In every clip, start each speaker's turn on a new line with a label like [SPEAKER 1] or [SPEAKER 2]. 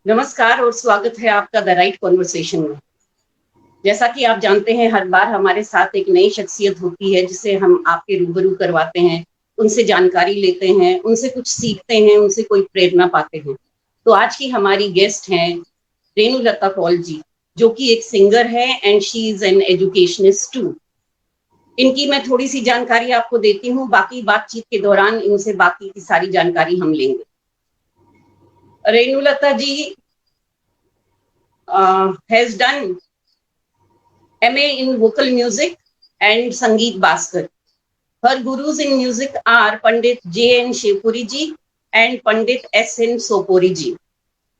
[SPEAKER 1] नमस्कार और स्वागत है आपका द राइट कॉन्वर्सेशन में। जैसा कि आप जानते हैं, हर बार हमारे साथ एक नई शख्सियत होती है जिसे हम आपके रूबरू करवाते हैं, उनसे जानकारी लेते हैं, उनसे कुछ सीखते हैं, उनसे कोई प्रेरणा पाते हैं। तो आज की हमारी गेस्ट हैं रेणुलता कौल जी, जो कि एक सिंगर है and she is an educationist too. इनकी मैं थोड़ी सी जानकारी आपको देती हूँ, बाकी बातचीत के दौरान इनसे बाकी की सारी जानकारी हम लेंगे। Renulata ji has done MA in vocal music and Sangeet Bhaskar. Her gurus in music are Pandit J.N. Shivpuri ji and Pandit S.N. Sopori ji.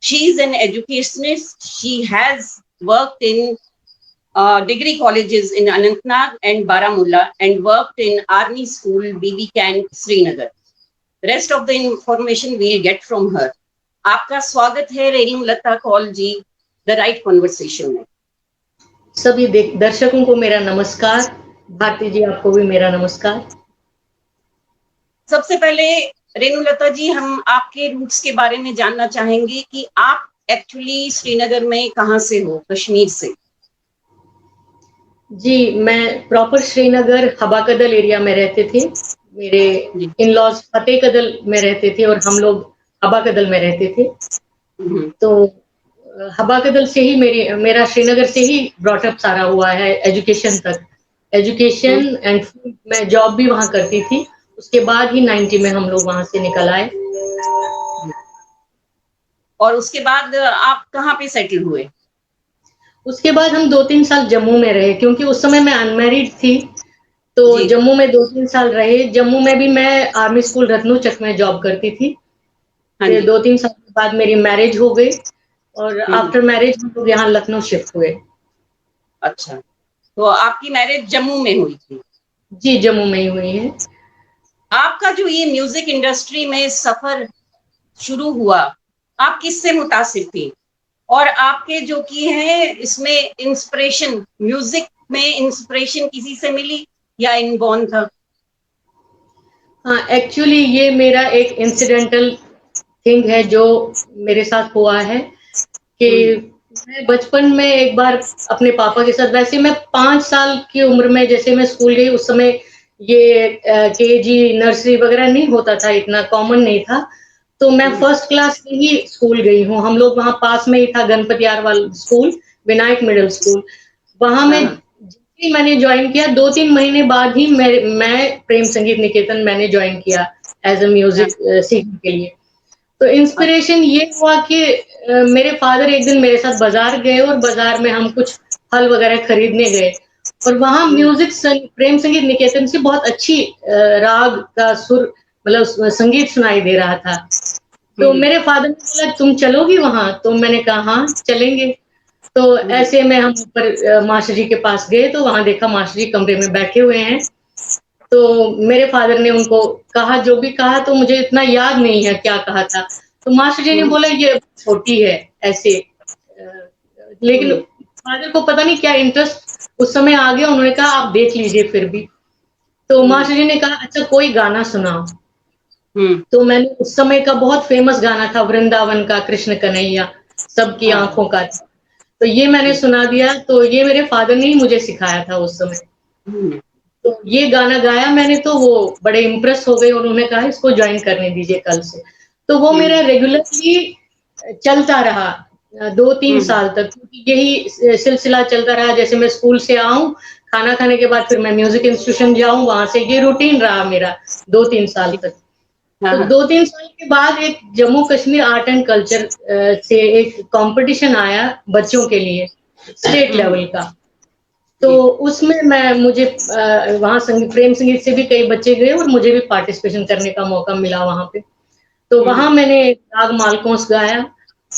[SPEAKER 1] She is an educationist. She has worked in degree colleges in Anantnag and Baramulla and worked in Army School BB Camp Srinagar. Rest of the information we'll get from her. आपका स्वागत है रेणुलता कौल जी the right conversation में।
[SPEAKER 2] सभी दर्शकों को मेरा नमस्कार। भारती जी, आपको भी मेरा नमस्कार।
[SPEAKER 1] सबसे पहले रेणुलता जी, हम आपके रूट्स के बारे में जानना चाहेंगे कि आप एक्चुअली श्रीनगर में कहाँ से हो, कश्मीर से?
[SPEAKER 2] जी, मैं प्रॉपर श्रीनगर हबाकदल एरिया में रहते थे। मेरे इन-लॉज फतेहकदल में रहते थे और हम लोग हबाकदल में रहते थे। तो हबाकदल से ही मेरा श्रीनगर से ही ब्रॉट अप सारा हुआ है एजुकेशन तक। एजुकेशन एंड मैं जॉब भी वहाँ करती थी। उसके बाद ही 90 में हम लोग वहाँ से निकल आए।
[SPEAKER 1] और उसके बाद आप कहाँ पे सेटल हुए?
[SPEAKER 2] उसके बाद हम 2-3 साल जम्मू में रहे, क्योंकि उस समय मैं अनमैरिड थी। तो जम्मू में 2-3 साल रहे। जम्मू में भी मैं आर्मी स्कूल रत्नूचक में जॉब करती थी। फिर 2-3 साल के बाद मेरी मैरिज हो गई और आफ्टर मैरिज हम लोग यहाँ लखनऊ शिफ्ट हुए।
[SPEAKER 1] अच्छा, तो आपकी मैरिज जम्मू में हुई थी?
[SPEAKER 2] जी, जम्मू में ही हुई है।
[SPEAKER 1] आपका जो ये म्यूजिक इंडस्ट्री में सफर शुरू हुआ, आप किससे मुतासिर थी? और आपके जो की है इसमें इंस्पिरेशन, म्यूजिक में इंस्पिरेशन किसी से मिली या इनबॉर्न था?
[SPEAKER 2] हाँ, एक्चुअली ये मेरा एक इंसिडेंटल थिंग है जो मेरे साथ हुआ है कि मैं बचपन में एक बार अपने पापा के साथ, वैसे मैं 5 साल की उम्र में जैसे मैं स्कूल गई, उस समय ये केजी, नर्सरी वगैरह नहीं होता था, इतना कॉमन नहीं था। तो मैं फर्स्ट क्लास से ही स्कूल गई हूँ। हम लोग वहाँ पास में ही था Ganpati Arwal school, Vinayak middle school. वहाँ मैंने ज्वाइन किया, 2-3 महीने बाद ही मैं प्रेम संगीत निकेतन मैंने ज्वाइन किया एज अ म्यूजिक सीखने के लिए। तो इंस्पिरेशन ये हुआ कि मेरे फादर एक दिन मेरे साथ बाजार गए और बाजार में हम कुछ फल वगैरह खरीदने गए और वहाँ म्यूजिक प्रेम संगीत निकेतन से बहुत अच्छी राग का सुर, मतलब संगीत सुनाई दे रहा था। तो मेरे फादर ने बोला, तुम चलोगी वहाँ? तो मैंने कहा हाँ चलेंगे। तो ऐसे में हम ऊपर मास्टर जी के पास गए, तो वहाँ देखा मास्टर जी कमरे में बैठे हुए हैं। तो मेरे फादर ने उनको कहा, जो भी कहा, तो मुझे इतना याद नहीं है क्या कहा था। तो मास्टर जी ने बोला ये छोटी है ऐसे, लेकिन फादर को पता नहीं क्या इंटरेस्ट उस समय आ गया, उन्होंने कहा आप देख लीजिए फिर भी। तो मास्टर जी ने कहा अच्छा कोई गाना सुनाओ। तो मैंने उस समय का बहुत फेमस गाना था वृंदावन का कृष्ण कन्हैया सबकी आंखों का, तो ये मैंने सुना दिया। तो ये मेरे फादर ने ही मुझे सिखाया था उस समय। तो ये गाना गाया मैंने, तो वो बड़े इम्प्रेस हो गए, उन्होंने कहा इसको ज्वाइन करने दीजिए कल से। तो वो मेरा रेगुलरली चलता रहा 2-3 साल तक, यही सिलसिला चलता रहा। जैसे मैं स्कूल से आऊं, खाना खाने के बाद फिर मैं म्यूजिक इंस्टीट्यूशन जाऊं, वहां से ये रूटीन रहा मेरा 2-3 साल तक। तो 2-3 साल के बाद एक Jammu Kashmir art and culture से एक कंपटीशन आया बच्चों के लिए, स्टेट लेवल का। तो उसमें मुझे वहाँ प्रेम संगीत से भी कई बच्चे गए और मुझे भी पार्टिसिपेशन करने का मौका मिला वहाँ पे। तो वहाँ मैंने राग मालकोंस गाया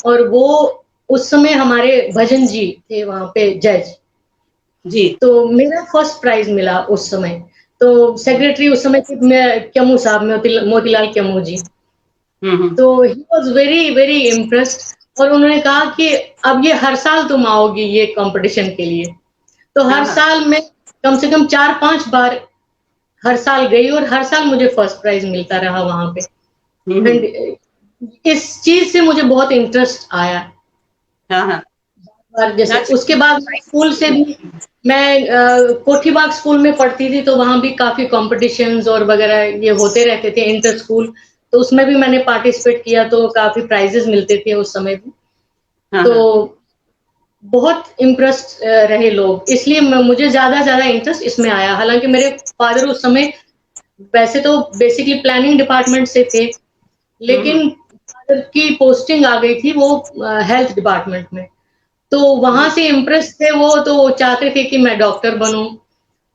[SPEAKER 2] और वो उस समय हमारे भजन जी थे वहाँ पे जज जी। तो मेरा फर्स्ट प्राइज मिला उस समय। तो सेक्रेटरी उस समय थे क्यमू साहब, मोतीलाल क्यमू जी। तो he was very very impressed और उन्होंने कहा कि अब ये हर साल तुम आओगी ये कंपटीशन के लिए। तो हर साल मैं कम से कम 4-5 बार हर साल गई और हर साल मुझे फर्स्ट प्राइज मिलता रहा वहाँ पे। इस चीज से मुझे बहुत इंटरेस्ट आया।
[SPEAKER 1] हाँ हाँ।
[SPEAKER 2] और जैसे
[SPEAKER 1] अच्छा।
[SPEAKER 2] उसके बाद स्कूल से भी मैं कोठीबाग स्कूल में पढ़ती थी, तो वहां भी काफी कॉम्पिटिशन्स और वगैरह ये होते रहते थे इंटर स्कूल, तो उसमें भी मैंने पार्टिसिपेट किया, तो काफी प्राइजेस मिलते थे उस समय भी।
[SPEAKER 1] हाँ
[SPEAKER 2] तो
[SPEAKER 1] हाँ।
[SPEAKER 2] बहुत इम्प्रेस्ड रहे लोग, इसलिए मुझे ज्यादा इंटरेस्ट इसमें आया। हालांकि मेरे फादर उस समय वैसे तो बेसिकली प्लानिंग डिपार्टमेंट से थे,
[SPEAKER 1] हम्म।
[SPEAKER 2] लेकिन फादर की पोस्टिंग आ गई थी वो हेल्थ डिपार्टमेंट में, तो वहां
[SPEAKER 1] जी।
[SPEAKER 2] से इम्प्रेस थे वो, तो चाहते थे कि मैं डॉक्टर बनूं।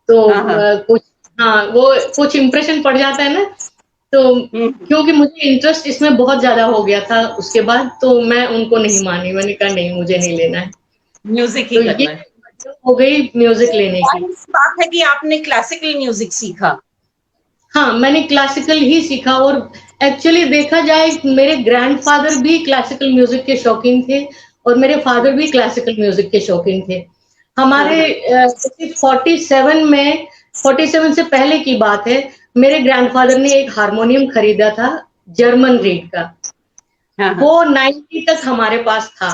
[SPEAKER 2] तो
[SPEAKER 1] हाँ हाँ।
[SPEAKER 2] कुछ, हाँ, वो कुछ इम्प्रेशन पड़ जाता है ना, तो
[SPEAKER 1] हम्म।
[SPEAKER 2] क्योंकि मुझे इंटरेस्ट इसमें बहुत ज्यादा हो गया था उसके बाद, तो मैं उनको नहीं मानी, मैंने कहा नहीं, मुझे नहीं लेना है।
[SPEAKER 1] म्यूजिक ही
[SPEAKER 2] तो ये
[SPEAKER 1] करना है।
[SPEAKER 2] हो गई म्यूजिक लेने की।
[SPEAKER 1] जाहिर सी बात है कि आपने क्लासिकल म्यूजिक सीखा।
[SPEAKER 2] हाँ, मैंने क्लासिकल ही सीखा, और एक्चुअली देखा जाए मेरे ग्रैंडफादर भी क्लासिकल म्यूजिक के शौकीन थे, और मेरे फादर भी क्लासिकल म्यूजिक के शौकीन थे।
[SPEAKER 1] हाँ
[SPEAKER 2] हमारे
[SPEAKER 1] हाँ।
[SPEAKER 2] 47 में, 47 से पहले की बात है, मेरे ग्रैंडफादर ने एक हारमोनियम खरीदा था, जर्मन
[SPEAKER 1] हम्म,
[SPEAKER 2] रीड का।
[SPEAKER 1] हाँ हाँ।
[SPEAKER 2] वो 90 तक हमारे पास था।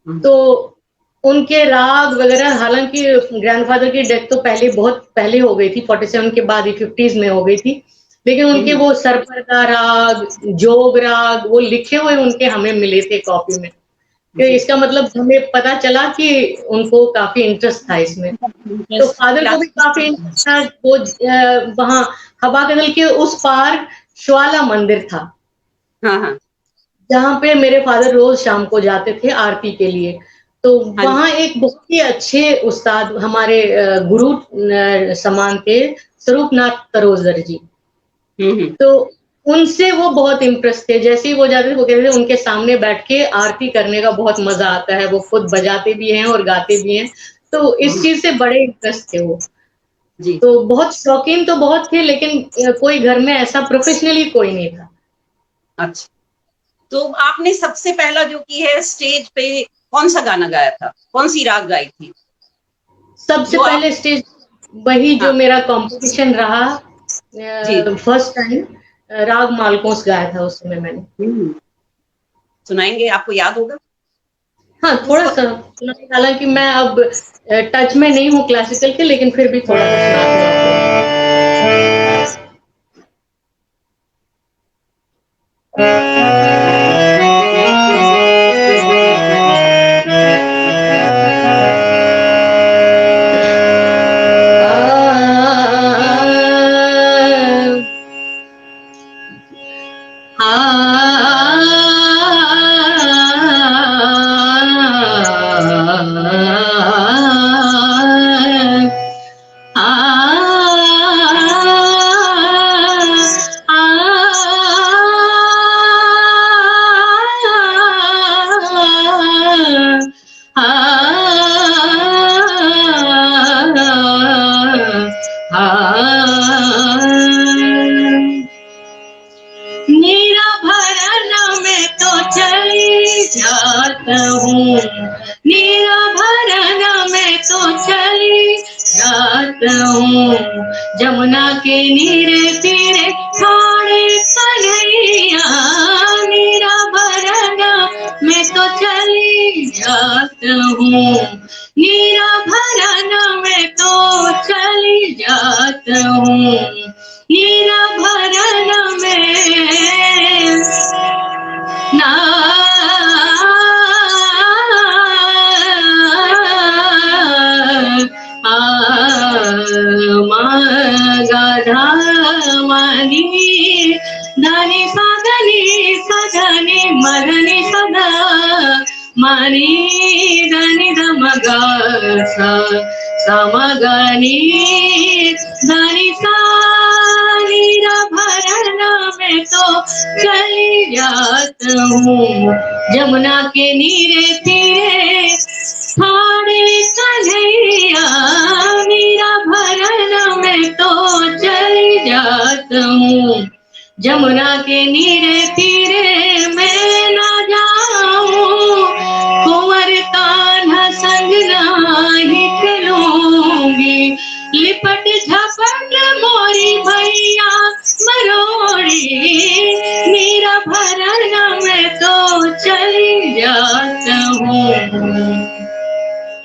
[SPEAKER 1] हम्म,
[SPEAKER 2] तो उनके राग वगैरह, हालांकि ग्रैंडफादर की डेथ तो पहले, बहुत पहले हो गई थी, 47 के बाद ही 50s में हो गई थी, लेकिन उनके
[SPEAKER 1] हम्म,
[SPEAKER 2] वो सरपरदा राग, जोग राग, वो लिखे हुए उनके हमें मिले थे कॉपी में। तो
[SPEAKER 1] जी।
[SPEAKER 2] इसका मतलब हमें पता चला कि उनको काफी इंटरेस्ट था इसमें। तो
[SPEAKER 1] इंटरेस्ट
[SPEAKER 2] फादर को भी काफी
[SPEAKER 1] क्लासिक।
[SPEAKER 2] इंटरेस्ट था। वो वहाँ हवा कदल के उस पार ज्वाला मंदिर था,
[SPEAKER 1] हाँ हाँ।
[SPEAKER 2] जहाँ पे मेरे फादर रोज शाम को जाते थे आरती के लिए। तो
[SPEAKER 1] हाँ जी।
[SPEAKER 2] वहाँ एक बहुत ही अच्छे उस्ताद हमारे गुरु समान थे, स्वरूपनाथ तरोजर जी।
[SPEAKER 1] हम्म।
[SPEAKER 2] तो उनसे वो बहुत इम्प्रेस थे, जैसे ही वो जाते थे वो कहते थे उनके सामने बैठ के आरती करने का बहुत मजा आता है, वो खुद बजाते भी हैं और गाते भी हैं, तो इस
[SPEAKER 1] हम्म,
[SPEAKER 2] चीज से बड़े इम्प्रेस थे वो।
[SPEAKER 1] जी।
[SPEAKER 2] तो बहुत शौकीन तो बहुत थे, लेकिन कोई घर में ऐसा प्रोफेशनली कोई नहीं था।
[SPEAKER 1] अच्छा। तो आपने सबसे पहला जो की है स्टेज पे कौन सा गाना गाया था, कौन सी राग गाई थी
[SPEAKER 2] सबसे
[SPEAKER 1] जो आप?
[SPEAKER 2] पहले स्टेज, वही जो
[SPEAKER 1] हाँ।
[SPEAKER 2] मेरा कंपटीशन रहा,
[SPEAKER 1] जी।
[SPEAKER 2] फर्स्ट टाइम, राग मालकोस गाया था उस समय मैंने।
[SPEAKER 1] हम्म, सुनाएंगे, आपको याद होगा?
[SPEAKER 2] हाँ, थोड़ा सा सुना, हालांकि मैं अब टच में नहीं हूँ क्लासिकल के, लेकिन फिर भी थोड़ा सा सुनाती हूँ आपको। मेरा भरना मैं तो चली जाता हूँ, मेरा भरना मैं तो चली जाता हूँ, जमुना के नीरे तीरे ठाणे कन्हैया, मेरा भरना मैं तो चली जाता हूँ, मेरा भरना मैं तो चली जाता हूँ, मेरा भरना में ना गाधा मनी धनी सधनी मधनी सदा मनी धनी धमगा समगनी धनी सा, मेरा भरना मैं तो चली जाता हूँ, जमुना के नीरे तीरे ठाणे कन्हैया, मेरा भरना मैं तो चली जाता हूँ, जमुना के नीरे तीरे मैं ना जाऊं, कुंवर कान्हा संग नाही चलूंगी, लिपट झपट मोरी भैया मरोड़ी, मेरा भरना हूँ।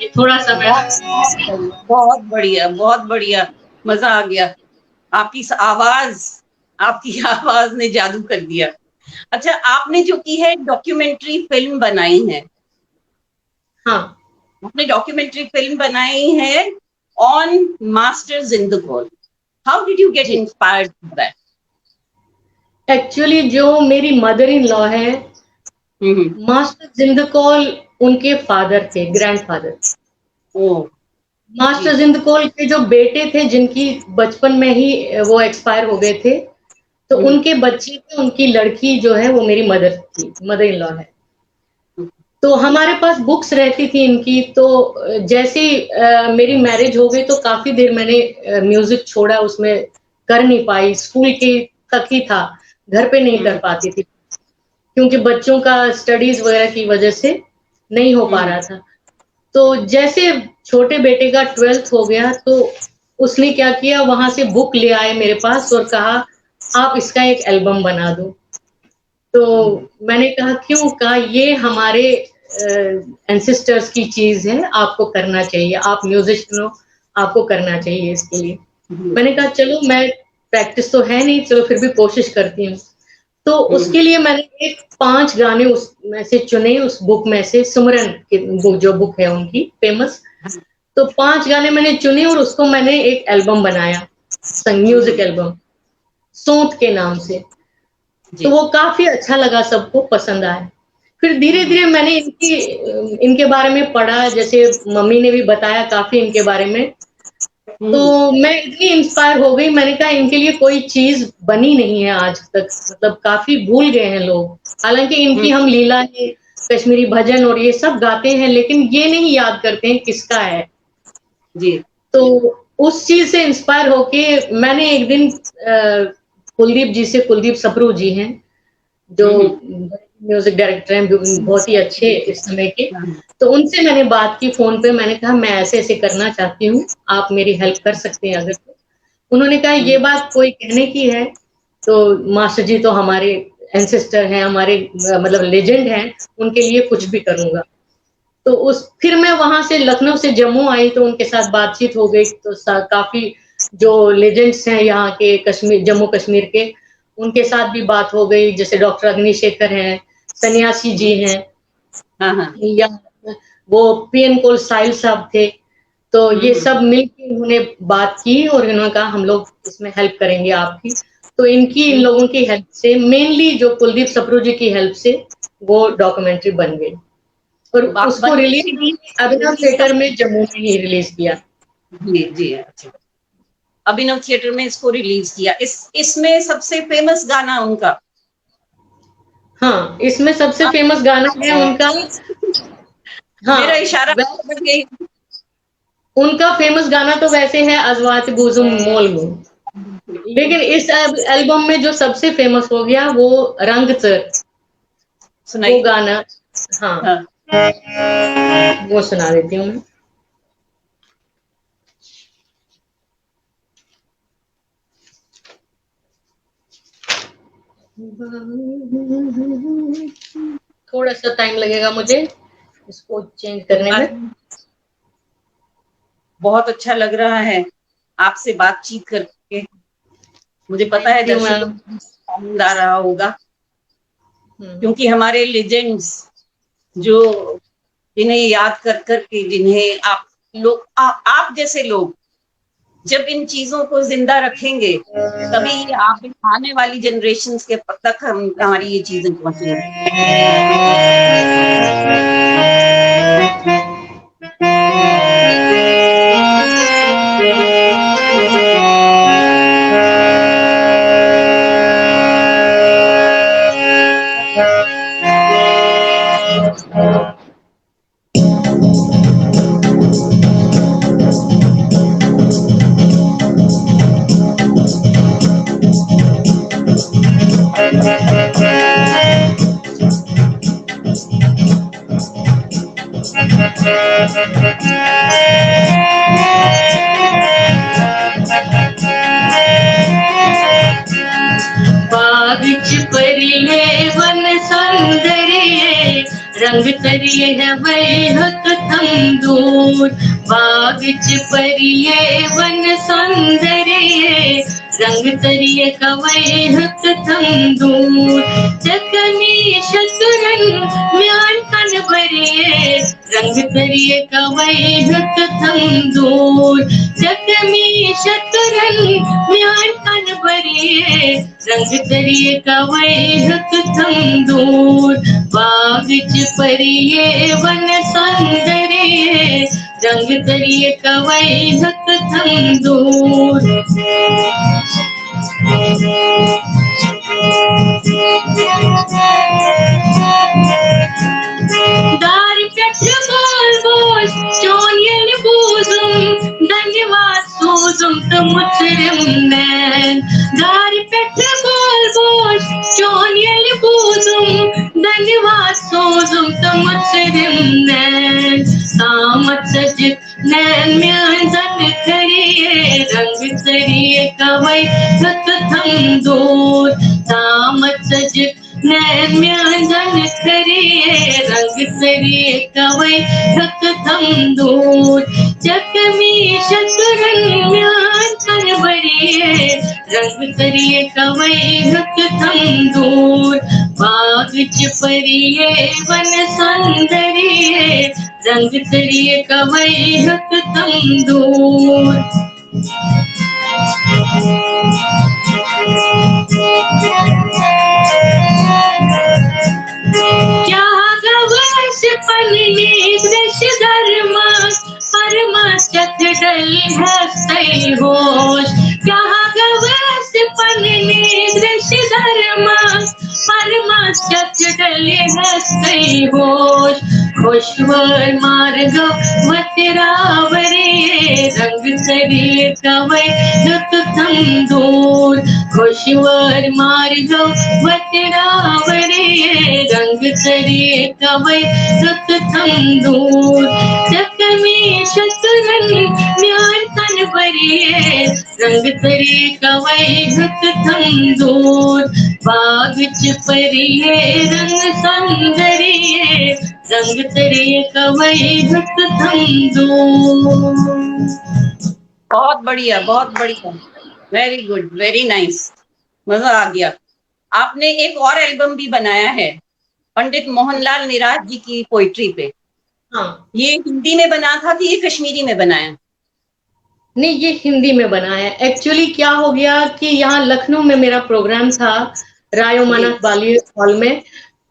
[SPEAKER 2] ये थोड़ा सा मैं
[SPEAKER 1] बहुत बढ़िया, बहुत बढ़िया, मजा आ गया। आपकी आवाज ने जादू कर दिया। अच्छा, आपने जो की है डॉक्यूमेंट्री फिल्म बनाई है,
[SPEAKER 2] हाँ
[SPEAKER 1] आपने डॉक्यूमेंट्री फिल्म बनाई है ऑन मास्टर जिंदगोल। हाउ डिड यू गेट
[SPEAKER 2] जी,
[SPEAKER 1] इंस्पायर्ड फॉर दैट?
[SPEAKER 2] एक्चुअली जो मेरी मदर इन लॉ है,
[SPEAKER 1] हम्म।
[SPEAKER 2] मास्टर जिंदकौल उनके फादर थे, ग्रैंडफादर।
[SPEAKER 1] ओ। जी।
[SPEAKER 2] मास्टर जिंदकौल के जो बेटे थे, जिनकी बचपन में ही वो एक्सपायर हो गए थे, तो
[SPEAKER 1] हम्म।
[SPEAKER 2] उनके बच्चे थे, उनकी लड़की जो है वो मेरी मदर थी, मदर इन लॉ है। तो हमारे पास बुक्स रहती थी इनकी, तो जैसे ही मेरी मैरिज हो गई तो काफी देर मैंने म्यूजिक छोड़ा, उसमें कर नहीं पाई, स्कूल के तक ही था, घर पे नहीं कर
[SPEAKER 1] हम्म।
[SPEAKER 2] पाती थी क्योंकि बच्चों का स्टडीज वगैरह की वजह से नहीं हो पा
[SPEAKER 1] हम्म।
[SPEAKER 2] रहा था। तो जैसे छोटे बेटे का 12th हो गया तो उसने क्या किया, वहां से बुक ले आए मेरे पास और कहा आप इसका एक एल्बम बना दो। तो मैंने कहा क्यों? कहा ये हमारे एंसेस्टर्स की चीज है, आपको करना चाहिए, आप म्यूजिशियन हो, आपको करना चाहिए इसके लिए।
[SPEAKER 1] हम्म।
[SPEAKER 2] मैंने कहा चलो, मैं प्रैक्टिस तो है नहीं, चलो फिर भी कोशिश करती हूँ। तो
[SPEAKER 1] हम्म।
[SPEAKER 2] उसके लिए मैंने एक 5 गाने उसमें से चुने, उस बुक में से, सिमरन की जो बुक है उनकी फेमस। तो 5 गाने मैंने चुने और उसको मैंने एक एल्बम बनाया, म्यूजिक एल्बम, सोंत के नाम से। तो
[SPEAKER 1] जी।
[SPEAKER 2] वो काफी अच्छा लगा, सबको पसंद आया। फिर धीरे
[SPEAKER 1] हम्म।
[SPEAKER 2] धीरे मैंने इनके बारे में पढ़ा, जैसे मम्मी ने भी बताया काफी इनके बारे में। तो
[SPEAKER 1] हम्म।
[SPEAKER 2] मैं इतनी इंस्पायर हो गई, मैंने कहा इनके लिए कोई चीज बनी नहीं है आज तक, मतलब काफी भूल गए हैं लोग। हालांकि इनकी हम लीला है, कश्मीरी भजन और ये सब गाते हैं, लेकिन ये नहीं याद करते हैं किसका है।
[SPEAKER 1] जी।
[SPEAKER 2] तो उस चीज से इंस्पायर होके मैंने एक दिन कुलदीप जी से, कुलदीप सप्रू जी हैं जो
[SPEAKER 1] हम्म।
[SPEAKER 2] म्यूजिक डायरेक्टर हैं, बहुत ही अच्छे इस समय के।
[SPEAKER 1] हम्म।
[SPEAKER 2] तो उनसे मैंने बात की फोन पे, मैंने कहा मैं ऐसे ऐसे करना चाहती हूँ, आप मेरी हेल्प कर सकते हैं अगर तो। उन्होंने कहा ये बात कोई कहने की है, तो मास्टर जी तो हमारे एंसेस्टर हैं, हमारे मतलब लेजेंड हैं, उनके लिए कुछ भी करूंगा। तो उस फिर मैं वहां से लखनऊ से जम्मू आई तो उनके साथ बातचीत हो गई, तो काफी जो लेजेंड्स हैं यहाँ के, कश्मीर जम्मू कश्मीर के, उनके साथ भी बात हो गई, जैसे डॉक्टर अग्निशेखर हैं, सन्यासी जी हैं,
[SPEAKER 1] हाँ हाँ।
[SPEAKER 2] या वो पीएन कोल साहिल साहब थे। तो ये सब मिलकर उन्होंने बात की और इन्होंने कहा हम लोग इसमें हेल्प करेंगे आपकी। तो इन लोगों की हेल्प से, मेनली जो कुलदीप सप्रू जी की हेल्प से, वो डॉक्यूमेंट्री बन गई और उसको
[SPEAKER 1] बन
[SPEAKER 2] रिलीज अभिनव
[SPEAKER 1] रिलीज
[SPEAKER 2] थिएटर में जम्मू में ही रिलीज किया।
[SPEAKER 1] जी जी, अच्छा। अभिनव थिएटर में इसको रिलीज किया। इसमें सबसे फेमस गाना उनका,
[SPEAKER 2] हाँ, इसमें सबसे फेमस गाना है उनका।
[SPEAKER 1] मेरा
[SPEAKER 2] हाँ,
[SPEAKER 1] इशारा समझ
[SPEAKER 2] वैसे
[SPEAKER 1] गई।
[SPEAKER 2] उनका फेमस गाना तो वैसे है अजवात बुजुम मोल में, लेकिन इस एल्बम में जो सबसे फेमस हो गया वो रंग सर, वो
[SPEAKER 1] सुनाइए।
[SPEAKER 2] गाना। हाँ,
[SPEAKER 1] हाँ।
[SPEAKER 2] वो सुना देती हूँ मैं। थोड़ा सा टाइम लगेगा मुझे इसको चेंज करने में।
[SPEAKER 1] बहुत अच्छा लग रहा है आपसे बातचीत करके। मुझे पता है
[SPEAKER 2] थैंक यू
[SPEAKER 1] दर्शकों
[SPEAKER 2] मैम।
[SPEAKER 1] को आनंद आ रहा होगा, क्योंकि हमारे लेजेंड्स जो, जिन्हें याद कर करके, जिन्हें आप जैसे लोग जब इन चीजों को जिंदा रखेंगे, तभी आप आने वाली जनरेशन के तक हमारी ये चीजें पहुंचेंगी।
[SPEAKER 2] बाग च परिले वन सौंदर्य रंग तरिए है वैहक थम दूर, बाग च परिए वन सौंदर्य, रंग तरिए का वैहक थम दूर, चकनी शतरंग म्यान कन भरिए, रंग तरिए का वैहक थम दूर, चकनी शतरंग म्यान कन भरिए, रंग तरिए का वैहक थम दूर, बाग च परिए वन सौंदर्य, रंग तरिए का वैहक थम दूर। दारी पेट्र बोल बोल चोनियल बूजुम, धन्यवाद सूजुम मुचरिम नैन, दारी पेट्र बोल बोल चोनियल बूजुम, धन्यवाद सूजुम मुचरिम नैन, सामत सजित नैन म्यान जन करिए, रंग तरिए का वैहक थम दूर, सामत सजित नैन म्यान जन करिए, रंग तरिए का वैहक थम दूर, चकमी शतरंग म्यान कन भरिए, रंग तरिए का वैहक थम दूर, बाग च परिए वन सौंदर्य, रंग तरिए का वैहक थम दूर। क्या गवस पन्नी दृश धर्मा, परमा चक्र डली हस्तई होश, क्या गवस पन्नी दृश धर्मा, परमा चक्र डली हस्तई होश, खुशवर मार्ग वतरावरे, रंग तरिए का वैहक थम दूर, खुशवर मार्ग वतरावरे, रंग तरिए का वैहक थम दूर, चकमी शतरंग म्यान कन भरिए, रंग तरिए का वैहक थम दूर, बाग च परिए रंग सौंदर्य, रंग तरिए का वैहक थम दूर।
[SPEAKER 1] बहुत बढ़िया, बहुत बढ़िया, वेरी गुड, वेरी नाइस, मजा आ गया। आपने एक और एल्बम भी बनाया है पंडित मोहनलाल निराज जी की पोइट्री पे।
[SPEAKER 2] हाँ,
[SPEAKER 1] ये हिंदी में बना था कि ये कश्मीरी में बनाया?
[SPEAKER 2] नहीं ये हिंदी में बना है। एक्चुअली क्या हो गया कि यहाँ लखनऊ में मेरा प्रोग्राम था रायो
[SPEAKER 1] जी
[SPEAKER 2] मानक बाली हॉल में,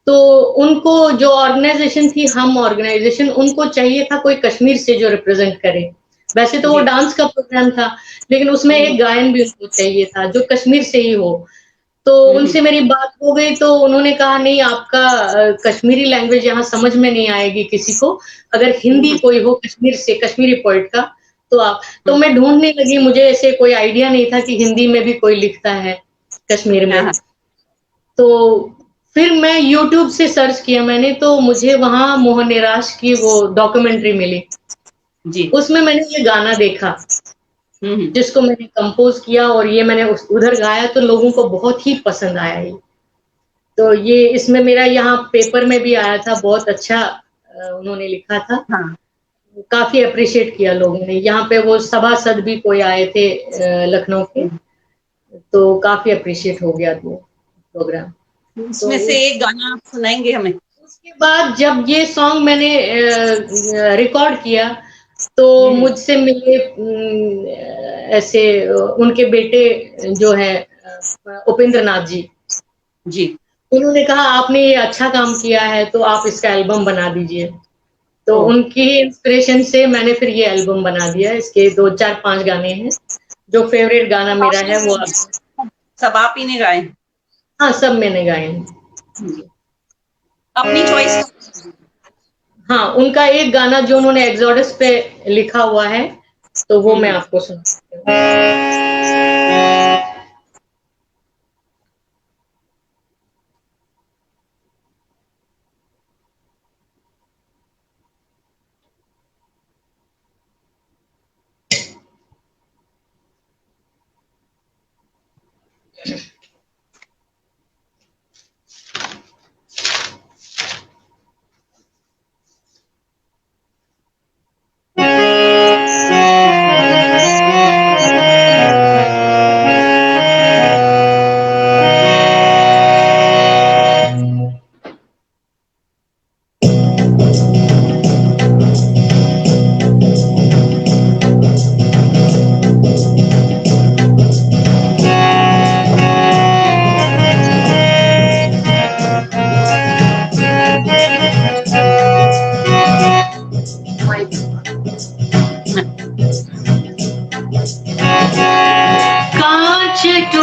[SPEAKER 2] तो उनको जो ऑर्गेनाइजेशन थी, हम ऑर्गेनाइजेशन, उनको चाहिए था कोई कश्मीर से जो रिप्रेजेंट करे। वैसे तो वो
[SPEAKER 1] जी।
[SPEAKER 2] डांस का प्रोग्राम था, लेकिन उसमें एक गायन भी उनको चाहिए था जो कश्मीर से ही हो। तो उनसे मेरी बात हो गई, तो उन्होंने कहा नहीं, आपका कश्मीरी लैंग्वेज यहाँ समझ में नहीं आएगी किसी को, अगर हिंदी कोई हो कश्मीर से, कश्मीरी पोइट का, तो आप। तो मैं ढूंढने लगी, मुझे ऐसे कोई आइडिया नहीं था कि हिंदी में भी कोई लिखता है कश्मीर में।
[SPEAKER 1] हाँ
[SPEAKER 2] तो फिर मैं यूट्यूब से सर्च किया मैंने, तो मुझे वहां मोहन निराश की वो डॉक्यूमेंट्री मिली,
[SPEAKER 1] जी।
[SPEAKER 2] उसमें मैंने ये गाना देखा
[SPEAKER 1] हम्म।
[SPEAKER 2] जिसको मैंने कंपोज किया, और ये मैंने उधर गाया तो लोगों को बहुत ही पसंद आया ये। तो ये इसमें मेरा यहाँ पेपर में भी आया था, बहुत अच्छा उन्होंने लिखा था,
[SPEAKER 1] हाँ
[SPEAKER 2] काफी अप्रिशिएट किया लोगों ने। यहाँ पे वो सभासद भी कोई आए थे लखनऊ के, तो काफी अप्रिशिएट हो गया वो प्रोग्राम। तो
[SPEAKER 1] इसमें से एक गाना आप सुनाएंगे हमें?
[SPEAKER 2] उसके बाद जब ये सॉन्ग मैंने रिकॉर्ड किया, तो मुझसे मिले ऐसे उनके बेटे जो है उपेंद्र नाथ जी,
[SPEAKER 1] जी।
[SPEAKER 2] उन्होंने कहा आपने ये अच्छा काम किया है, तो आप इसका एल्बम बना दीजिए। तो
[SPEAKER 1] ओ,
[SPEAKER 2] उनकी इंस्पिरेशन से मैंने फिर ये एल्बम बना दिया। इसके 2 4 5 गाने हैं, जो फेवरेट गाना मेरा है वो
[SPEAKER 1] सब आप ही ने गाए?
[SPEAKER 2] हाँ, सब मैंने गाए हैं जी।
[SPEAKER 1] अपनी चॉइस?
[SPEAKER 2] हाँ, उनका एक गाना जो उन्होंने एक्सोडस पे लिखा हुआ है, तो वो मैं आपको सुनाती हूँ।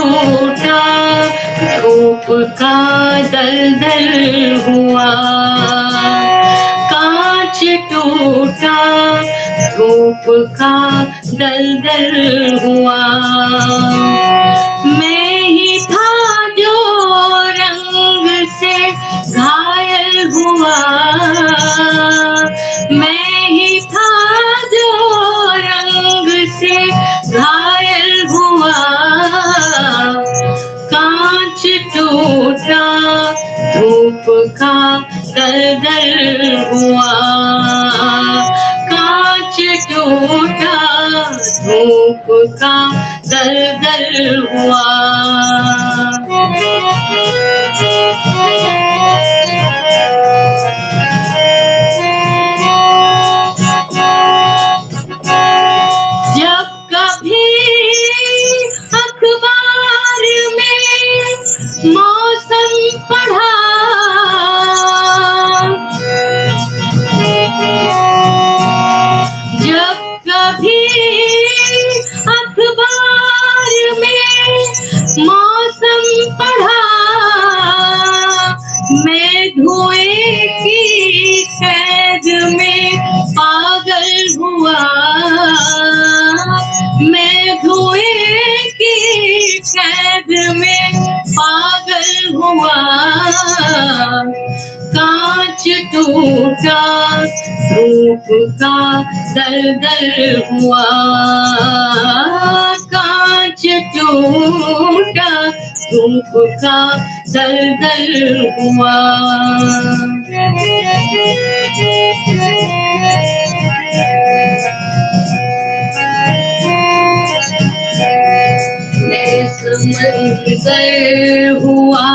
[SPEAKER 2] टूटा धूप का दलदल हुआ, कांच टूटा धूप का दलदल हुआ। मैं ही था जो रंग से घायल हुआ, मैं ही था जो रंग से घायल हुआ। कांच टूटा धूप का दलदल हुआ, कांच टूटा धूप का दलदल हुआ। जब कभी अखबार में मौसम पढ़ा, जब कभी अखबार में मौसम पढ़ा, मैं धुएं की कैद में पागल हुआ, मैं धुएं की कैद में पागल हुआ। कांच टूटा धूप का दलदल हुआ, कांच टूटा धूप का दलदल हुआ। मैं समंदर हुआ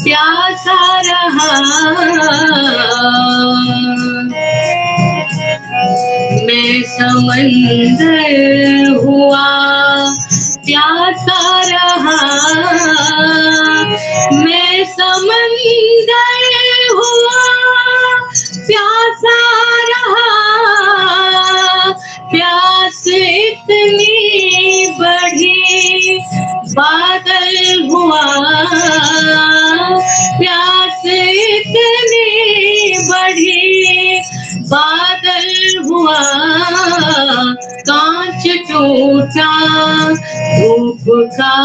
[SPEAKER 2] प्यासा रहा, मैं समंदर हुआ प्यासा रहा, मैं समंदर हुआ प्यासा रहा। प्यास इतनी बढ़ी बादल हुआ, प्यास इतनी बढ़ी बादल हुआ। कांच टूटा धूप का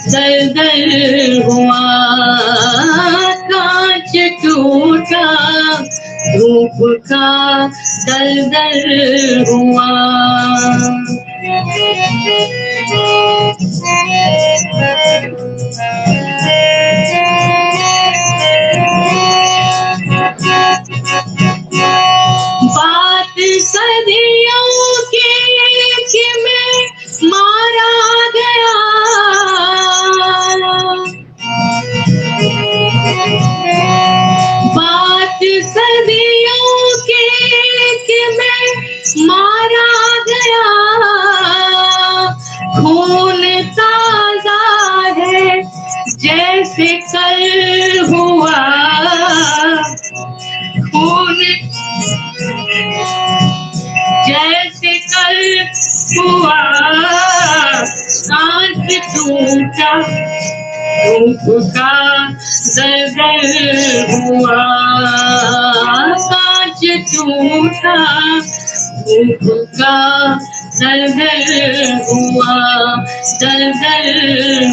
[SPEAKER 2] दलदल हुआ, कांच टूटा धूप का दलदल हुआ। बात सदियों की कि मैं मारा गया, बात सदियों की कि मैं मारा गया। खून ताजा है जैसे कल हुआ, खून जैसे कल हुआ। कांच टूटा धूप का दलदल हुआ, कांच टूटा धूप का दलदल हुआ, दलदल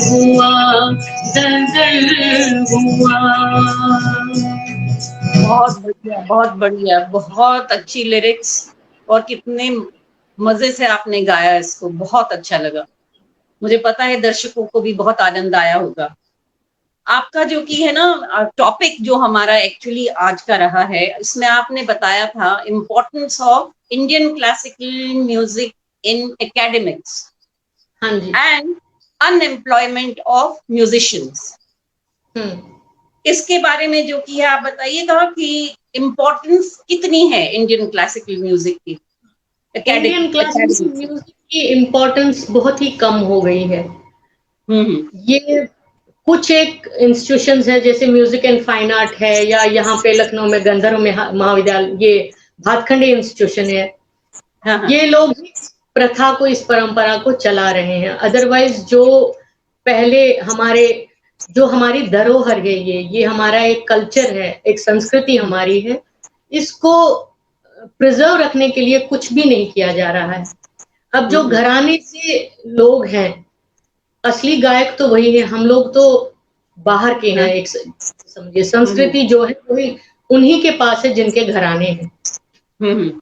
[SPEAKER 2] हुआ, दलदल हुआ।
[SPEAKER 1] बहुत बढ़िया, बहुत बढ़िया, बहुत अच्छी लिरिक्स और कितने मजे से आपने गाया इसको, बहुत अच्छा लगा। मुझे पता है दर्शकों को भी बहुत आनंद आया होगा। आपका जो कि है ना टॉपिक जो हमारा एक्चुअली आज का रहा है, इसमें आपने बताया था importance of Indian classical music in academics
[SPEAKER 2] हाँ जी।
[SPEAKER 1] And unemployment of musicians. इसके बारे में जो कि है आप बताइएगा कि इम्पोर्टेंस कितनी है इंडियन क्लासिकल म्यूजिक की।
[SPEAKER 2] इंडियन क्लासिकल म्यूजिक की इम्पोर्टेंस बहुत ही कम हो गई है। ये कुछ एक इंस्टीट्यूशंस है जैसे म्यूजिक एंड फाइन आर्ट है, या यहाँ पे लखनऊ में गंधर्व महाविद्यालय, ये भातखंडे इंस्टीट्यूशन है।
[SPEAKER 1] हाँ, हाँ।
[SPEAKER 2] ये लोग प्रथा को, इस परंपरा को चला रहे हैं। अदरवाइज जो पहले हमारे जो हमारी धरोहर है, ये हमारा एक कल्चर है, एक संस्कृति हमारी है, इसको प्रिजर्व रखने के लिए कुछ भी नहीं किया जा रहा है। अब जो घराने से लोग हैं, असली गायक तो वही है, हम लोग तो बाहर के हैं। एक समझिए संस्कृति जो है वही उन्हीं के पास है जिनके घराने हैं।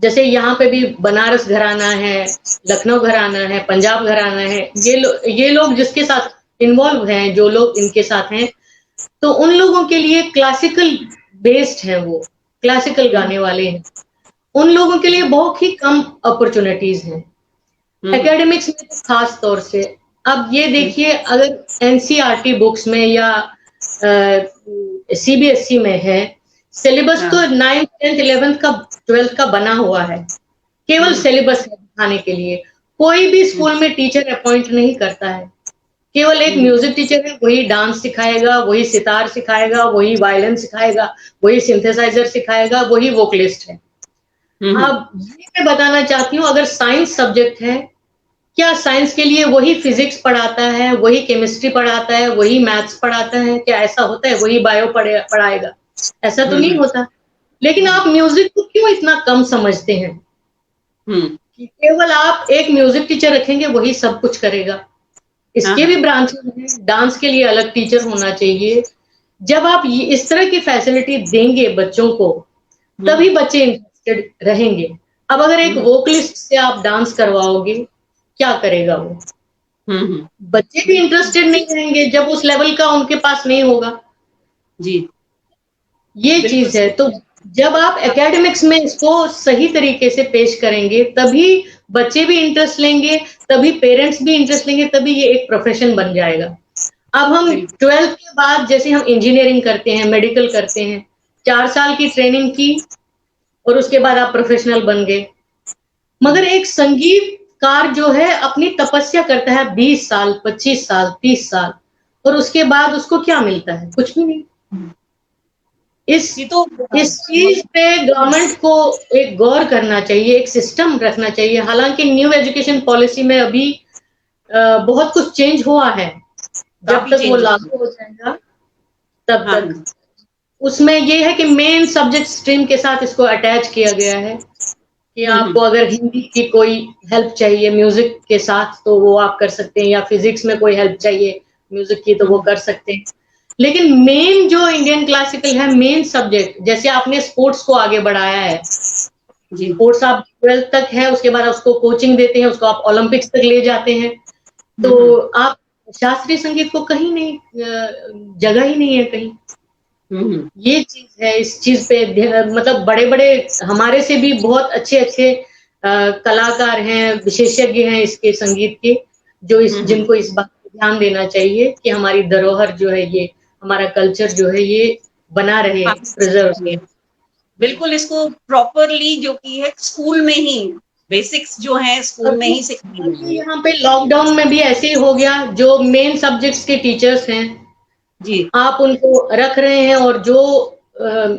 [SPEAKER 2] जैसे यहाँ पे भी बनारस घराना है, लखनऊ घराना है, पंजाब घराना है, ये लोग जिसके साथ इन्वॉल्व हैं, जो लोग इनके साथ हैं, तो उन लोगों के लिए क्लासिकल बेस्ड है, वो क्लासिकल गाने वाले हैं, उन लोगों के लिए बहुत ही कम अपॉर्चुनिटीज हैं एकेडमिक्स में, तो खास तौर से। अब ये देखिए, अगर एनसीईआरटी बुक्स में या सीबीएसई में है, सिलेबस तो 9th 10th 11th का 12th का बना हुआ है, केवल सिलेबस है दिखाने के लिए। कोई भी स्कूल में टीचर अपॉइंट नहीं करता है, केवल एक म्यूजिक टीचर है, वही डांस सिखाएगा, वही सितार सिखाएगा, वही वायलिन सिखाएगा, वही सिंथेसाइजर सिखाएगा, वही वोकलिस्ट है। अब ये मैं बताना चाहती हूँ, अगर साइंस सब्जेक्ट है, क्या साइंस के लिए वही फिजिक्स पढ़ाता है, वही केमिस्ट्री पढ़ाता है, वही मैथ्स पढ़ाता है? क्या ऐसा होता है वही बायो पढ़ाएगा? ऐसा तो नहीं होता। लेकिन आप म्यूजिक को क्यों इतना कम समझते हैं कि केवल आप एक म्यूजिक टीचर रखेंगे वही सब कुछ करेगा? इसके भी ब्रांचेस हैं, डांस के लिए अलग टीचर होना चाहिए। जब आप इस तरह की फैसिलिटी देंगे बच्चों को, तभी बच्चे इंटरेस्टेड रहेंगे। अब अगर एक वोकलिस्ट से आप डांस करवाओगे, क्या करेगा वो? बच्चे भी इंटरेस्टेड नहीं रहेंगे जब उस लेवल का उनके पास नहीं होगा।
[SPEAKER 1] जी,
[SPEAKER 2] ये चीज है। तो जब आप एकेडमिक्स में इसको सही तरीके से पेश करेंगे, तभी बच्चे भी इंटरेस्ट लेंगे, तभी पेरेंट्स भी इंटरेस्ट लेंगे, तभी ये एक प्रोफेशन बन जाएगा। अब हम 12th के बाद जैसे हम इंजीनियरिंग करते हैं, मेडिकल करते हैं, 4 साल की ट्रेनिंग की और उसके बाद आप प्रोफेशनल बन गए। मगर एक संगीतकार जो है अपनी तपस्या करता है 20 साल, 25 साल, 30 साल, और उसके बाद उसको क्या मिलता है? कुछ भी नहीं। इस चीज पे गवर्नमेंट को एक गौर करना चाहिए, एक सिस्टम रखना चाहिए। हालांकि न्यू एजुकेशन पॉलिसी में अभी बहुत कुछ चेंज हुआ है, जब तक वो लागू हो जाएगा तब तक उसमें ये है कि मेन सब्जेक्ट स्ट्रीम के साथ इसको अटैच किया गया है कि आपको अगर हिंदी की कोई हेल्प चाहिए म्यूजिक के साथ तो वो आप कर सकते हैं, या फिजिक्स में कोई हेल्प चाहिए म्यूजिक की तो वो कर सकते हैं। लेकिन मेन जो इंडियन क्लासिकल है, मेन सब्जेक्ट, जैसे आपने स्पोर्ट्स को आगे बढ़ाया है, स्पोर्ट्स आप 12th तक है, उसके बाद उसको कोचिंग देते हैं, उसको आप ओलंपिक्स तक ले जाते हैं, तो आप शास्त्रीय संगीत को कहीं नहीं, जगह ही नहीं है कहीं। ये चीज है, इस चीज पे मतलब बड़े बड़े हमारे से भी बहुत अच्छे अच्छे कलाकार हैं, विशेषज्ञ हैं इसके संगीत के, जो जिनको इस बात पर ध्यान देना चाहिए कि हमारी धरोहर जो है, ये हमारा कल्चर जो है, ये बना रहे, प्रिजर्व।
[SPEAKER 1] बिल्कुल, इसको प्रॉपरली जो की है स्कूल में ही बेसिक्स जो है स्कूल में ही सिखाएंगे।
[SPEAKER 2] यहाँ पे लॉकडाउन में भी ऐसे ही हो गया, जो मेन सब्जेक्ट्स के टीचर्स हैं
[SPEAKER 1] जी,
[SPEAKER 2] आप उनको रख रहे हैं, और जो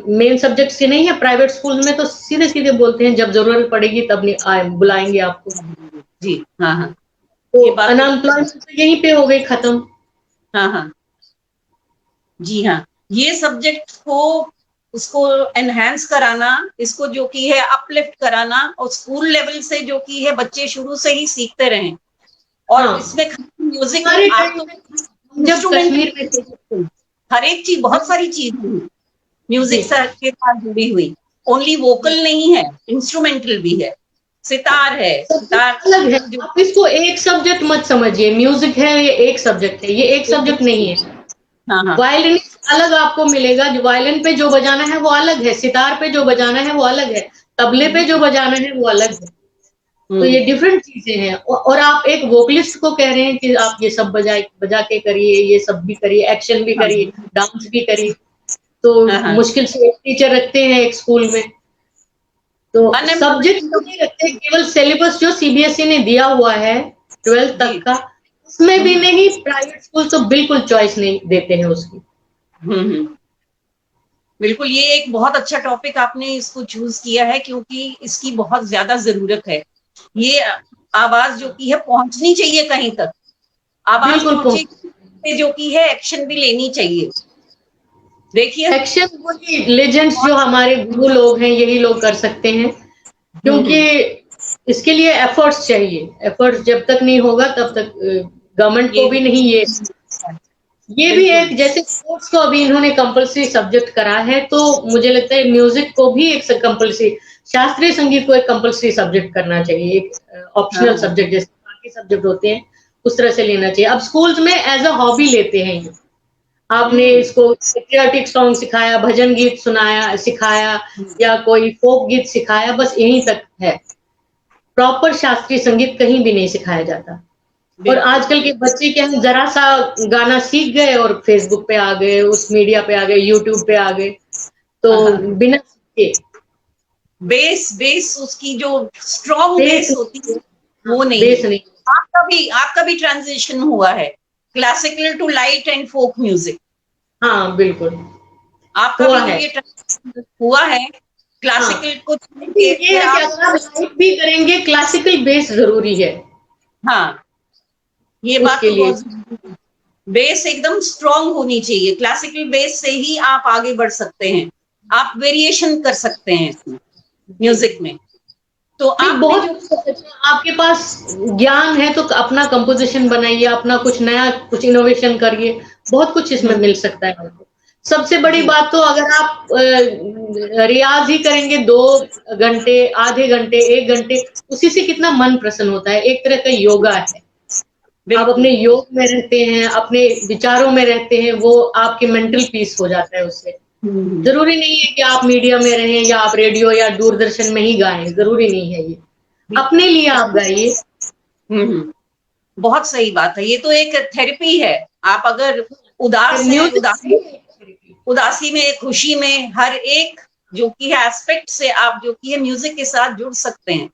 [SPEAKER 2] मेन सब्जेक्ट्स के नहीं है, प्राइवेट स्कूल में तो सीधे सीधे बोलते हैं जब जरूरत पड़ेगी तब बुलाएंगे आपको।
[SPEAKER 1] जी, हाँ हाँ,
[SPEAKER 2] तो अनएम्प्लॉयमेंट तो यहीं पे हो गई खत्म।
[SPEAKER 1] हाँ हाँ, जी हाँ, ये सब्जेक्ट को उसको एनहांस कराना, इसको जो की है अपलिफ्ट कराना, और स्कूल लेवल से जो की है बच्चे शुरू से ही सीखते रहें। और इसमें म्यूजिक आप तो
[SPEAKER 2] जब कश्मीर में
[SPEAKER 1] हर एक चीज, बहुत सारी चीज म्यूजिक के साथ जुड़ी हुई, ओनली वोकल नहीं है, इंस्ट्रूमेंटल भी है, सितार है, सितार
[SPEAKER 2] अलग है। आप इसको एक सब्जेक्ट मत समझिए, म्यूजिक है ये एक सब्जेक्ट है, ये एक सब्जेक्ट नहीं है। वायलिन अलग आपको मिलेगा, जो वायलिन पे जो बजाना है वो अलग है, सितार पे जो बजाना है वो अलग है, तबले पे जो बजाना है वो अलग है। तो ये डिफरेंट चीजें हैं। और आप एक वोकलिस्ट को कह रहे हैं कि आप ये सब बजा के करिए, ये सब भी करिए, एक्शन भी करिए, डांस भी करिए, तो मुश्किल से एक टीचर रखते हैं एक स्कूल में। तो सब्जेक्ट तो नहीं रखते, केवल सिलेबस जो सीबीएसई ने दिया हुआ है 12th तक का, उसमें भी नहीं। प्राइवेट स्कूल तो बिल्कुल चॉइस नहीं देते हैं उसकी।
[SPEAKER 1] बिल्कुल, ये एक बहुत अच्छा टॉपिक आपने इसको चूज किया है, क्योंकि इसकी बहुत ज्यादा जरूरत है। ये आवाज जो की है पहुंचनी चाहिए कहीं तक। आवाज
[SPEAKER 2] बिल्कुल
[SPEAKER 1] पहुंचे जो की है एक्शन भी लेनी चाहिए। देखिए
[SPEAKER 2] एक्शन वही लेजेंड्स जो हमारे गुरु लोग हैं यही लोग कर सकते हैं, क्योंकि
[SPEAKER 1] हम्म,
[SPEAKER 2] इसके लिए एफर्ट्स चाहिए। एफर्ट्स जब तक नहीं होगा तब तक गवर्नमेंट को
[SPEAKER 1] ये
[SPEAKER 2] भी नहीं ये भी
[SPEAKER 1] बिल्कुल।
[SPEAKER 2] एक जैसे स्पोर्ट्स को अभी इन्होंने कंपलसरी सब्जेक्ट करा है, तो मुझे लगता है म्यूजिक को भी एक कंपलसरी, शास्त्रीय संगीत को एक कंपलसरी सब्जेक्ट करना चाहिए, एक
[SPEAKER 1] हाँ
[SPEAKER 2] ऑप्शनल
[SPEAKER 1] हाँ
[SPEAKER 2] सब्जेक्ट जैसे बाकी सब्जेक्ट होते हैं उस तरह से लेना चाहिए। अब स्कूल्स में एज अ हॉबी लेते हैं ये। आपने
[SPEAKER 1] हम्म,
[SPEAKER 2] इसको पेट्रियाटिक सॉन्ग सिखाया, भजन गीत सुनाया सिखाया, या कोई फोक गीत सिखाया, बस यहीं तक है। प्रॉपर शास्त्रीय संगीत कहीं भी नहीं सिखाया जाता। और
[SPEAKER 1] बिल्कुल।
[SPEAKER 2] आजकल के बच्चे क्या है, जरा सा गाना सीख गए और फेसबुक पे आ गए, उस मीडिया पे आ गए, यूट्यूब पे आ गए, तो
[SPEAKER 1] हाँ हाँ,
[SPEAKER 2] बिना सीखे
[SPEAKER 1] बेस बेस उसकी जो स्ट्रॉन्ग
[SPEAKER 2] बेस
[SPEAKER 1] बेस होती
[SPEAKER 2] नहीं,
[SPEAKER 1] है
[SPEAKER 2] हाँ,
[SPEAKER 1] वो नहीं
[SPEAKER 2] बेस
[SPEAKER 1] है।
[SPEAKER 2] नहीं।
[SPEAKER 1] आपका भी ट्रांजिशन हुआ है classical to light and folk music.
[SPEAKER 2] हाँ बिल्कुल
[SPEAKER 1] आपका
[SPEAKER 2] हुआ
[SPEAKER 1] भी जो
[SPEAKER 2] है।
[SPEAKER 1] ये transition हुआ है
[SPEAKER 2] हाँ
[SPEAKER 1] क्लासिकल को छोड़
[SPEAKER 2] लेकिन
[SPEAKER 1] के
[SPEAKER 2] ये
[SPEAKER 1] फिर
[SPEAKER 2] है कि
[SPEAKER 1] आप,
[SPEAKER 2] अगर आप लाइट भी करेंगे, क्लासिकल बेस जरूरी है
[SPEAKER 1] हाँ ये बात
[SPEAKER 2] उसके
[SPEAKER 1] तो
[SPEAKER 2] लिए।
[SPEAKER 1] बहुत जरूरी है। बेस एकदम स्ट्रांग होनी चाहिए, क्लासिकल बेस से ही आप आगे बढ़ सकते हैं, आप वेरिएशन कर सकते हैं इसमें
[SPEAKER 2] जी
[SPEAKER 1] म्यूजिक में। तो
[SPEAKER 2] नहीं,
[SPEAKER 1] आपने
[SPEAKER 2] बहुत
[SPEAKER 1] जो,
[SPEAKER 2] कुछ कर सकते हैं। आपके पास ज्ञान है तो अपना कंपोजिशन बनाइए, अपना कुछ नया कुछ इनोवेशन करिए, बहुत कुछ इसमें
[SPEAKER 1] हम्म,
[SPEAKER 2] मिल सकता है आपको। सबसे बड़ी
[SPEAKER 1] जी
[SPEAKER 2] बात तो अगर आप रियाज ही करेंगे 2 घंटे, आधे घंटे, 1 घंटे, उसी से कितना मन प्रसन्न होता है, एक तरह का योगा है। आप
[SPEAKER 1] बिल्कुल।
[SPEAKER 2] अपने योग में रहते हैं, अपने विचारों में रहते हैं, वो आपके मेंटल पीस हो जाता है उससे।
[SPEAKER 1] हम्म,
[SPEAKER 2] जरूरी नहीं है कि आप मीडिया में रहें या आप रेडियो या दूरदर्शन में ही गाएं, जरूरी नहीं है ये।
[SPEAKER 1] बिल्कुल।
[SPEAKER 2] अपने लिए आप गाइए।
[SPEAKER 1] हम्म, बहुत सही बात है, ये तो एक थेरेपी है। आप अगर उदास हैं,
[SPEAKER 2] म्यूजिक
[SPEAKER 1] उदासी में, खुशी में, हर एक जो कि है एस्पेक्ट से आप जो कि है म्यूजिक के साथ जुड़ सकते हैं।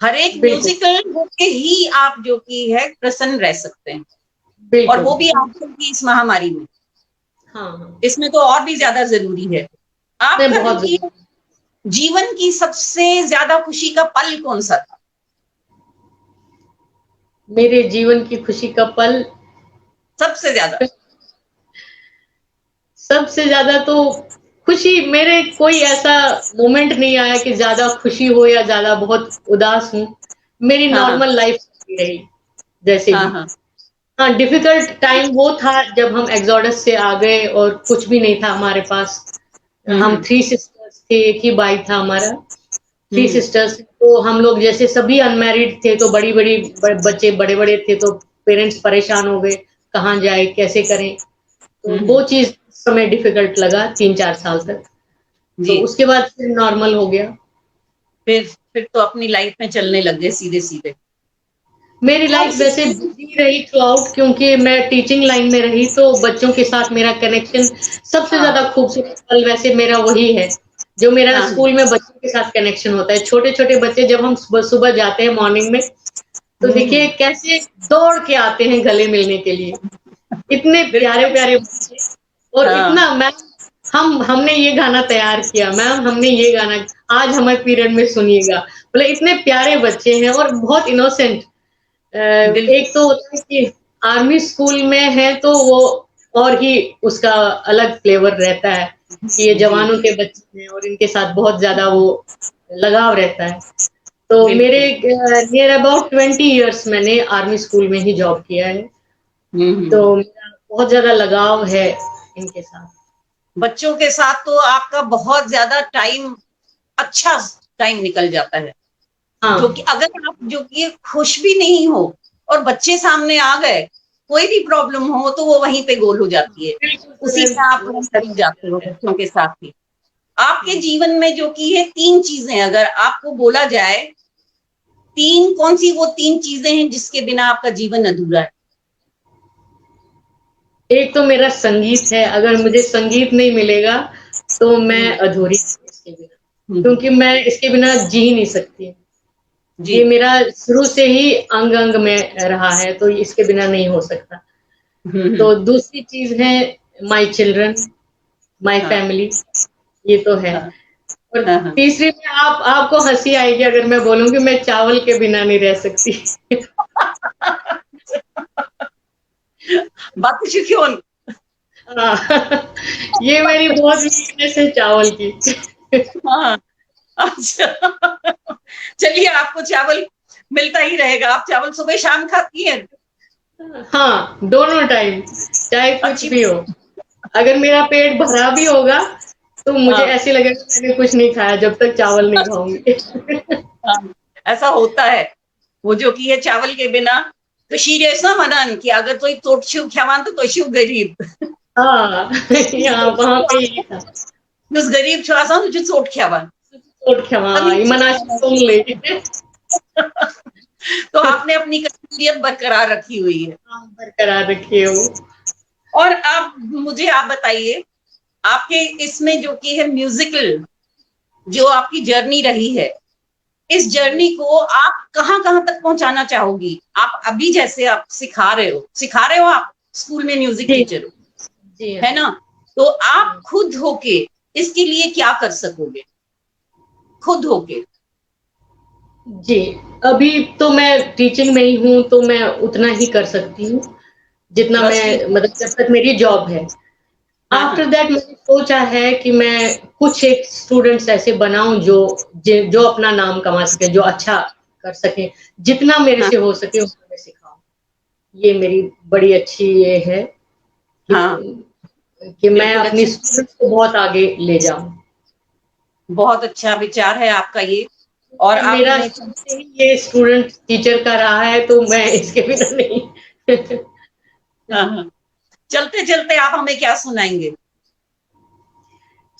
[SPEAKER 1] हर एक
[SPEAKER 2] बिल्कुल
[SPEAKER 1] म्यूजिकल होके ही आप जो कि है प्रसन्न रह सकते हैं, और
[SPEAKER 2] बिल्कुल।
[SPEAKER 1] वो भी आजकल की इस महामारी में,
[SPEAKER 2] हाँ हाँ
[SPEAKER 1] इसमें तो और भी ज्यादा जरूरी है।
[SPEAKER 2] मैं
[SPEAKER 1] आपका जो
[SPEAKER 2] बहुत
[SPEAKER 1] कि जीवन की सबसे ज्यादा खुशी का पल कौन सा था?
[SPEAKER 2] मेरे जीवन की खुशी का पल,
[SPEAKER 1] सबसे ज्यादा।
[SPEAKER 2] सबसे ज्यादा तो खुशी, मेरे कोई ऐसा मोमेंट नहीं आया कि ज्यादा खुशी हो या ज्यादा बहुत उदास हूँ। मेरी
[SPEAKER 1] हाँ हाँ
[SPEAKER 2] नॉर्मल लाइफ रही जैसे
[SPEAKER 1] हाँ
[SPEAKER 2] भी।
[SPEAKER 1] हाँ।
[SPEAKER 2] हाँ डिफिकल्ट टाइम वो था जब हम एग्जोडस से आ गए और कुछ भी नहीं था हमारे पास। हम
[SPEAKER 1] हम्म
[SPEAKER 2] 3 सिस्टर्स थे, एक ही भाई था हमारा। थ्री
[SPEAKER 1] हम्म
[SPEAKER 2] सिस्टर्स, तो हम लोग जैसे सभी अनमैरिड थे, तो बड़ी बड़ी बच्चे बड़े बड़े थे, तो पेरेंट्स परेशान हो गए, कहाँ जाए कैसे करें। तो वो
[SPEAKER 1] हम्म,
[SPEAKER 2] चीज समय डिफिकल्ट लगा 3-4 साल तक। तो
[SPEAKER 1] जी।
[SPEAKER 2] उसके बाद फिर नॉर्मल हो गया।
[SPEAKER 1] फिर तो अपनी लाइफ में चलने लग गए सीधे सीधे।
[SPEAKER 2] मेरी
[SPEAKER 1] कौन
[SPEAKER 2] लाइफ
[SPEAKER 1] सी
[SPEAKER 2] वैसे
[SPEAKER 1] चीज?
[SPEAKER 2] बिजी रही थ्रू आउट, क्योंकि मैं टीचिंग लाइन में रही, तो बच्चों के साथ मेरा कनेक्शन, सबसे
[SPEAKER 1] हाँ
[SPEAKER 2] ज्यादा खूबसूरत पल वैसे मेरा वही है, जो मेरा
[SPEAKER 1] हाँ।
[SPEAKER 2] स्कूल में बच्चों के साथ कनेक्शन होता है। छोटे छोटे बच्चे जब हम सुबह सुबह जाते हैं मॉर्निंग में, तो देखिए
[SPEAKER 1] हम्म,
[SPEAKER 2] कैसे दौड़ के आते हैं गले मिलने के लिए, इतने प्यारे
[SPEAKER 1] बिल्कुल।
[SPEAKER 2] प्यारे बच्चे। और
[SPEAKER 1] हाँ।
[SPEAKER 2] इतना मैम, हमने ये गाना तैयार किया, मैम हमने ये गाना आज हमारे पीरियड में सुनिएगा, बोले इतने प्यारे बच्चे हैं और बहुत इनोसेंट।
[SPEAKER 1] बिल्कुल।
[SPEAKER 2] एक तो होता है कि आर्मी स्कूल में है तो वो और ही उसका अलग फ्लेवर रहता है, कि ये
[SPEAKER 1] जी
[SPEAKER 2] जवानों के बच्चे हैं और इनके साथ बहुत ज्यादा वो लगाव रहता है। तो मेरे
[SPEAKER 1] बिल्कुल।
[SPEAKER 2] नियर अबाउट 20 इयर्स मैंने आर्मी स्कूल में ही जॉब किया है, तो
[SPEAKER 1] हम्म,
[SPEAKER 2] मेरा बहुत ज्यादा लगाव है इनके साथ।
[SPEAKER 1] बच्चों के साथ तो आपका बहुत ज्यादा टाइम, अच्छा टाइम निकल जाता है। जो कि
[SPEAKER 2] हाँ
[SPEAKER 1] अगर आप जो कि खुश भी नहीं हो और बच्चे सामने आ गए, कोई भी प्रॉब्लम हो तो वो वहीं पे गोल हो जाती है,
[SPEAKER 2] बिल्कुल
[SPEAKER 1] उसी में आप
[SPEAKER 2] वो सच
[SPEAKER 1] डूब जाते हो
[SPEAKER 2] है।
[SPEAKER 1] बच्चों के साथ ही। आपके
[SPEAKER 2] हम्म।
[SPEAKER 1] जीवन में जो कि है तीन चीजें अगर आपको बोला जाए, तीन कौन सी वो तीन चीजें हैं जिसके बिना आपका जीवन अधूरा है?
[SPEAKER 2] एक तो मेरा संगीत है, अगर मुझे संगीत नहीं मिलेगा तो मैं
[SPEAKER 1] हम्म,
[SPEAKER 2] अधूरी हूँ इसके बिना,
[SPEAKER 1] हम्म,
[SPEAKER 2] क्योंकि मैं इसके बिना जी ही नहीं सकती।
[SPEAKER 1] जी।
[SPEAKER 2] ये मेरा शुरू से ही अंग अंग में रहा है, तो इसके बिना नहीं हो सकता।
[SPEAKER 1] हम्म,
[SPEAKER 2] तो दूसरी चीज है माय चिल्ड्रन, माय
[SPEAKER 1] हाँ
[SPEAKER 2] फैमिली, ये तो है।
[SPEAKER 1] हाँ
[SPEAKER 2] और
[SPEAKER 1] हाँ हाँ।
[SPEAKER 2] तीसरी में आपको हंसी आएगी अगर मैं बोलूंगी, मैं चावल के बिना नहीं रह सकती।
[SPEAKER 1] बातिशु क्यों?
[SPEAKER 2] हाँ, ये मेरी बहुत वीकनेस है चावल की।
[SPEAKER 1] हाँ, अच्छा। चलिए, आपको चावल मिलता ही रहेगा। आप चावल सुबह शाम खाती हैं?
[SPEAKER 2] हाँ, दोनों टाइम, चाहे कुछ
[SPEAKER 1] अच्छी।
[SPEAKER 2] भी हो। अगर मेरा पेट भरा भी होगा, तो मुझे
[SPEAKER 1] हाँ,
[SPEAKER 2] ऐसे लगेगा मैंने कुछ नहीं खाया जब तक चावल नहीं खाऊँगी।
[SPEAKER 1] हाँ, ऐसा होता है। वो जो कि ये चावल के बिना कशीर ऐसा मनान कि अगर तो तोड़शिव ख्यावान तो शिव गरीब।
[SPEAKER 2] हाँ, यहाँ वहाँ पे यही था।
[SPEAKER 1] उस गरीब छुआसा तुझे चोट ख्यावान।
[SPEAKER 2] छोड़ क्षमा
[SPEAKER 1] तभी
[SPEAKER 2] मनाशी सुन ले।
[SPEAKER 1] तो आपने अपनी कशीरियत बरकरार रखी हुई है।
[SPEAKER 2] हाँ, बरकरार रखिए वो।
[SPEAKER 1] और आप बताइए, आपके इसमें जो कि है म्यूजिकल, जो आपकी जर्नी रही है, इस जर्नी को आप कहाँ-कहाँ तक पहुँचाना चाहोगी? आप अभी जैसे आप सिखा रहे हो आप स्कूल में म्यूजिक
[SPEAKER 2] जी,
[SPEAKER 1] टीचर हो,
[SPEAKER 2] जी हाँ।
[SPEAKER 1] है ना? तो आप खुद होके इसके लिए क्या कर सकोगे? खुद होके?
[SPEAKER 2] जी, अभी तो मैं टीचिंग में ही हूँ, तो मैं उतना ही कर सकती हूँ, जितना
[SPEAKER 1] बस
[SPEAKER 2] मैं
[SPEAKER 1] ठीक।
[SPEAKER 2] मतलब जब तक मेरी जॉब है।
[SPEAKER 1] हाँ,
[SPEAKER 2] आफ्टर
[SPEAKER 1] हाँ,
[SPEAKER 2] दैट मैंने सोचा है कि मैं कुछ एक स्टूडेंट्स ऐसे बनाऊँ जो अपना नाम कमा सकें, जो अच्छा कर सकें, जितना मेरे
[SPEAKER 1] हाँ,
[SPEAKER 2] से हो सके उतना मैं सिखाऊँ। ये मेरी बड़ी अच्छी ये है
[SPEAKER 1] हाँ,
[SPEAKER 2] कि मैं
[SPEAKER 1] बिल्कुल
[SPEAKER 2] अपनी
[SPEAKER 1] अच्छी।
[SPEAKER 2] स्टूडेंट्स को बहुत आगे ले जाऊँ।
[SPEAKER 1] बहुत अच्छा विचार है आपका ये। और
[SPEAKER 2] मेरा
[SPEAKER 1] आपने
[SPEAKER 2] शुरू से ही ये स्टूडेंट टीचर का रहा है, तो मैं इसके बिना नहीं।
[SPEAKER 1] हाँ, हाँ। चलते-चलते आप हमें क्या सुनाएँगे?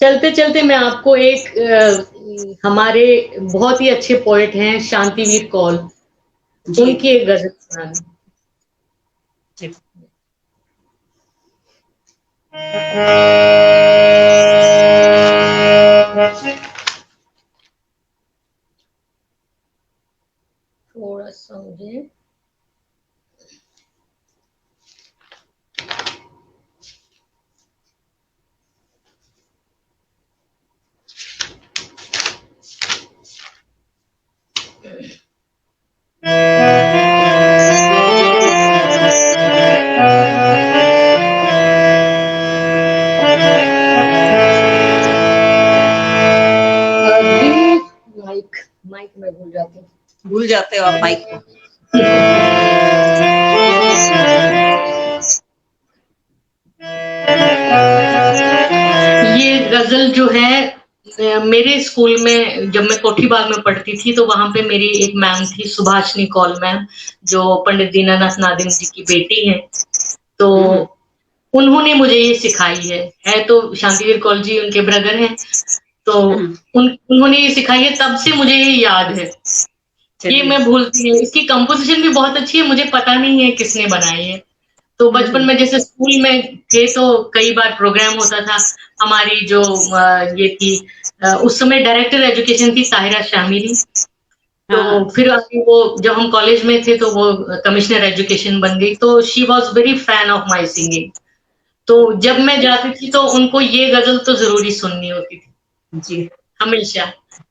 [SPEAKER 2] चलते-चलते मैं आपको एक हमारे बहुत ही अच्छे पोएट हैं शांतिवीर कौल,
[SPEAKER 1] जी,
[SPEAKER 2] उनकी एक गज़ल सुनाना।
[SPEAKER 1] जी।
[SPEAKER 2] थोड़ा-सा मुझे अभी माइक माइक मैं भूल जाती हूँ।
[SPEAKER 1] भूल जाते हो आप माइक को।
[SPEAKER 2] ये गज़ल जो है मेरे स्कूल में जब मैं कोठी बाग में पढ़ती थी, तो वहाँ पे मेरी एक मैम थी सुभाषिनी कौल मैम, जो पंडित दीनानाथ नादिम जी की बेटी हैं। तो
[SPEAKER 1] हुँ, हुँ।
[SPEAKER 2] उन्होंने मुझे ये सिखाई है तो शांतिवीर कौल जी उनके ब्रदर हैं, तो
[SPEAKER 1] हुँ,
[SPEAKER 2] उन्होंने ये सिखाई है, तब से मुझे ये याद है। ये
[SPEAKER 1] चलिए।
[SPEAKER 2] मैं भूलती नहीं, इसकी कंपोज़िशन भी बहुत अच्छी है, मुझे पता नहीं है किसने बनाई है। तो
[SPEAKER 1] हुँ,
[SPEAKER 2] बचपन
[SPEAKER 1] हुँ।
[SPEAKER 2] में जैसे स्कूल में थे तो कई बार प्रोग्राम होता था। हमारी जो ये थी उस समय डायरेक्टर एजुकेशन थी ताहिरा शामिली। तो
[SPEAKER 1] हाँ, हाँ।
[SPEAKER 2] फिर आगे वो जब हम कॉलेज में थे तो वो कमिश्नर एजुकेशन बन गई, तो she was very fan of my singing. तो जब मैं जाती थी तो उनको ये गज़ल तो ज़रूरी सुननी होती थी,
[SPEAKER 1] जी।
[SPEAKER 2] हमेशा।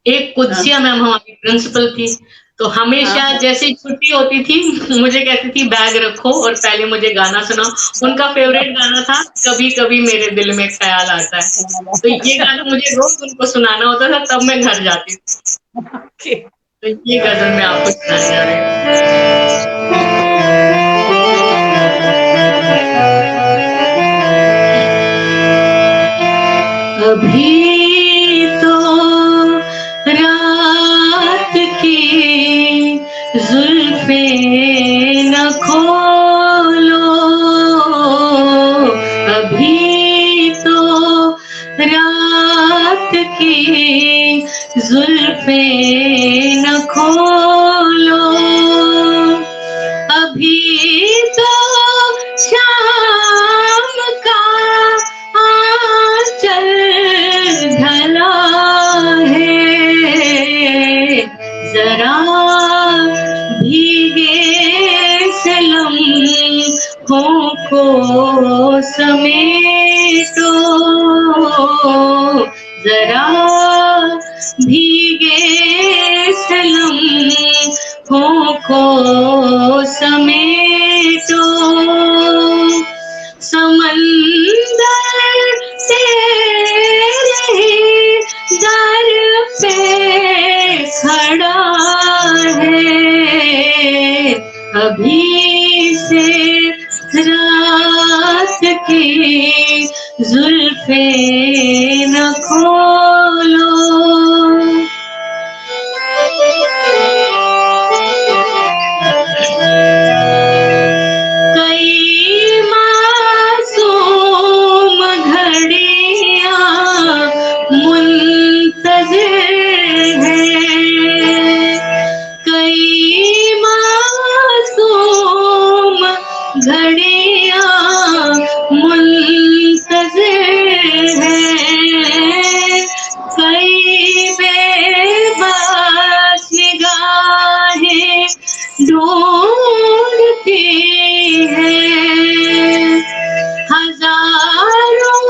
[SPEAKER 2] एक
[SPEAKER 1] हाँ,
[SPEAKER 2] कुद्सिया मैम हमारी प्रिंसिपल थी, तो
[SPEAKER 1] हाँ,
[SPEAKER 2] हमेशा
[SPEAKER 1] हाँ।
[SPEAKER 2] जैसे ही छुट्टी होती थी, मुझे कहती थी बैग रखो और पहले मुझे गाना सुनाओ। उनका फ़ेवरेट गाना था कभी-कभी मेरे दिल में ख़्याल आता है। तो ये गाना मुझे रोज़ उनको सुनाना होता था, तब मैं घर जाती थी।
[SPEAKER 1] ओके।
[SPEAKER 2] तो ये गज़ल मैं आपको सुनाने जा रही हूँ। अभी तो रात की जुल्फ़ें न खोलो, अभी तो रात की जुल्फ़ें न खोलो, अभी तो शाम का आंचल ढला है, जरा भीगे से लम्हों को समेटो, जरा भीगे से लम्हों को समेटो, अभी से रात की जुल्फे न खोलो। कई मासूम घड़ियां मुंतज़िर हैं, कई मासूम घड़ियां मुंतज़िर हैं, कई बेबस निगाहें ढूंढती हैं। हजारों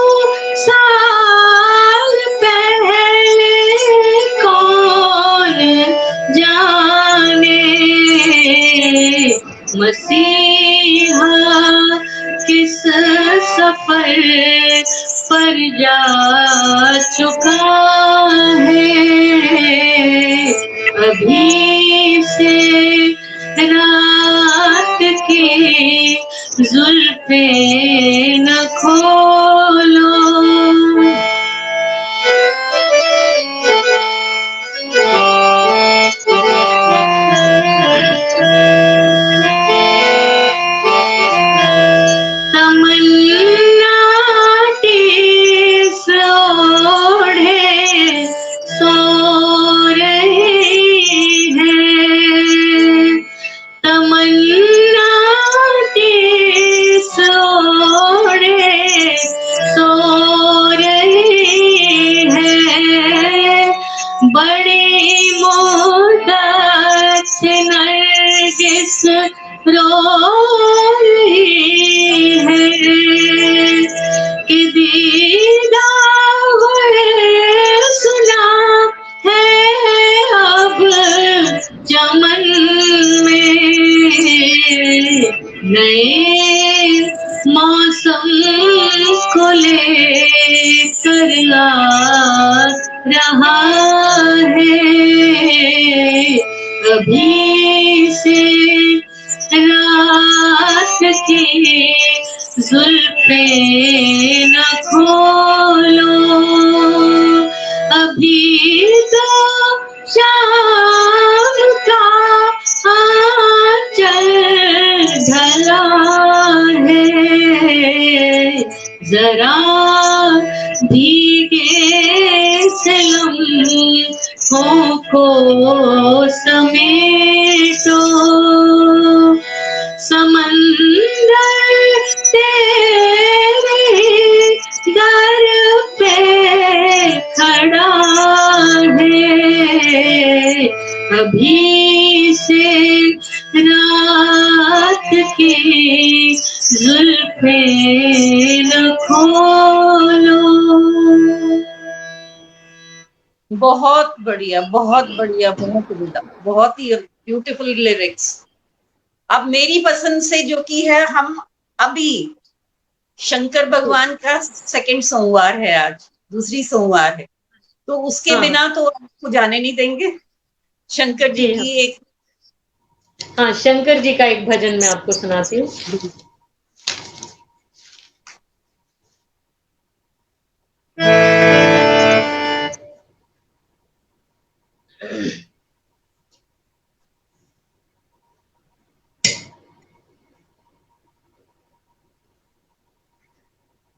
[SPEAKER 2] साल पहले कौन जाने मसीहा किस सफर पर जा चुका है। अभी से रात की जुल्फे न खोलो। तमन्ना टीस ओढ़े सो रही है, तमन्ना टीस ओढ़े सो रही है, बड़ी मुद्दत से नरगिस रो रही है कि दीदार सुना है अब चमन में, नए मौसम को लेकर आ रहा है। अभी से रात की जुल्फे न खोलो। अभी तो शाम का आंचल ढला है, जरा भीगे से लम्हों को समेटो। समंदर तेरे दर पे खड़ा है, अभी से रात की जुल्फे न खोलो।
[SPEAKER 1] बहुत बढ़िया, बहुत बढ़िया, बहुत उम्दा, बहुत ही ब्यूटीफुल लिरिक्स। अब मेरी पसंद से जो की है, हम अभी शंकर भगवान का सेकंड सोमवार है, आज दूसरी सोमवार है, तो उसके बिना तो आपको जाने नहीं देंगे। शंकर जी की एक,
[SPEAKER 2] हाँ, शंकर जी का एक भजन मैं आपको सुनाती हूँ।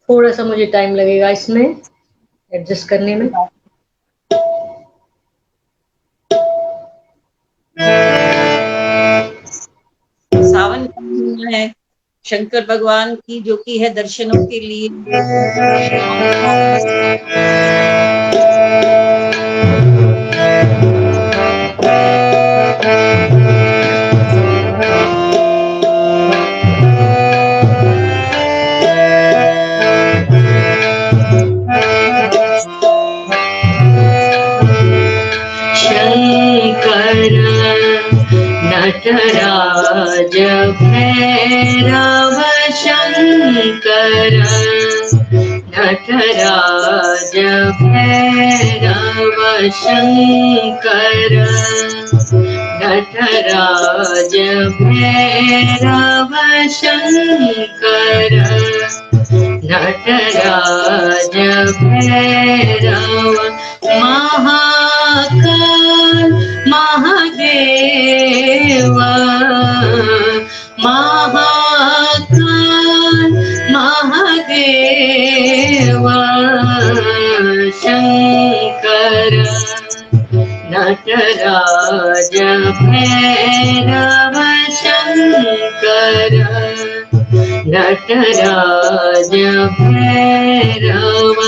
[SPEAKER 2] थोड़ा सा मुझे टाइम लगेगा इसमें एडजस्ट करने में।
[SPEAKER 1] सावन का महीना है, शंकर भगवान की जो की है दर्शनों के लिए
[SPEAKER 2] नटराज भैरव शंकर, नटराज भैरव शंकर, नटराज भैरव शंकर, नटराज भैरव महाकाल महादेव, महाकाल महादेव शंकर, नटराज भैरव शंकर, नटराज भैरव।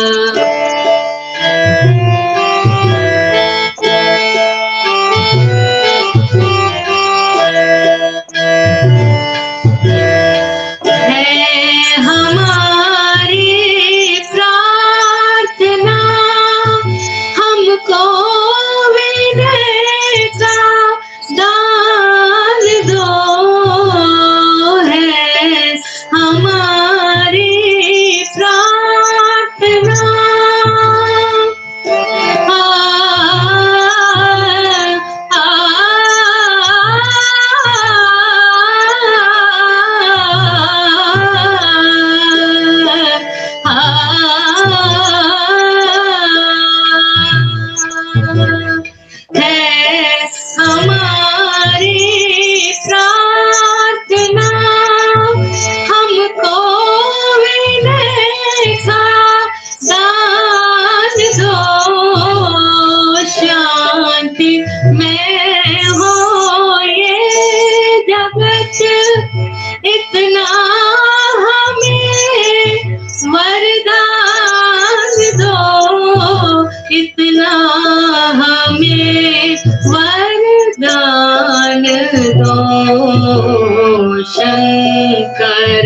[SPEAKER 2] शंकर,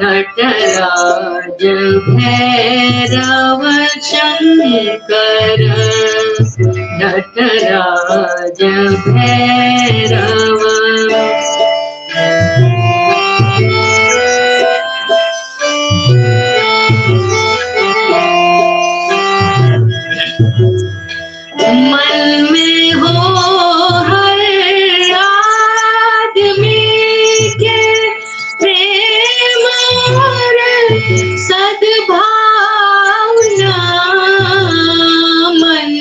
[SPEAKER 2] नटराज भैरव शंकर, नटराज भैरव। मन में हो हर आदमी के प्रेम और सद्भावना, मन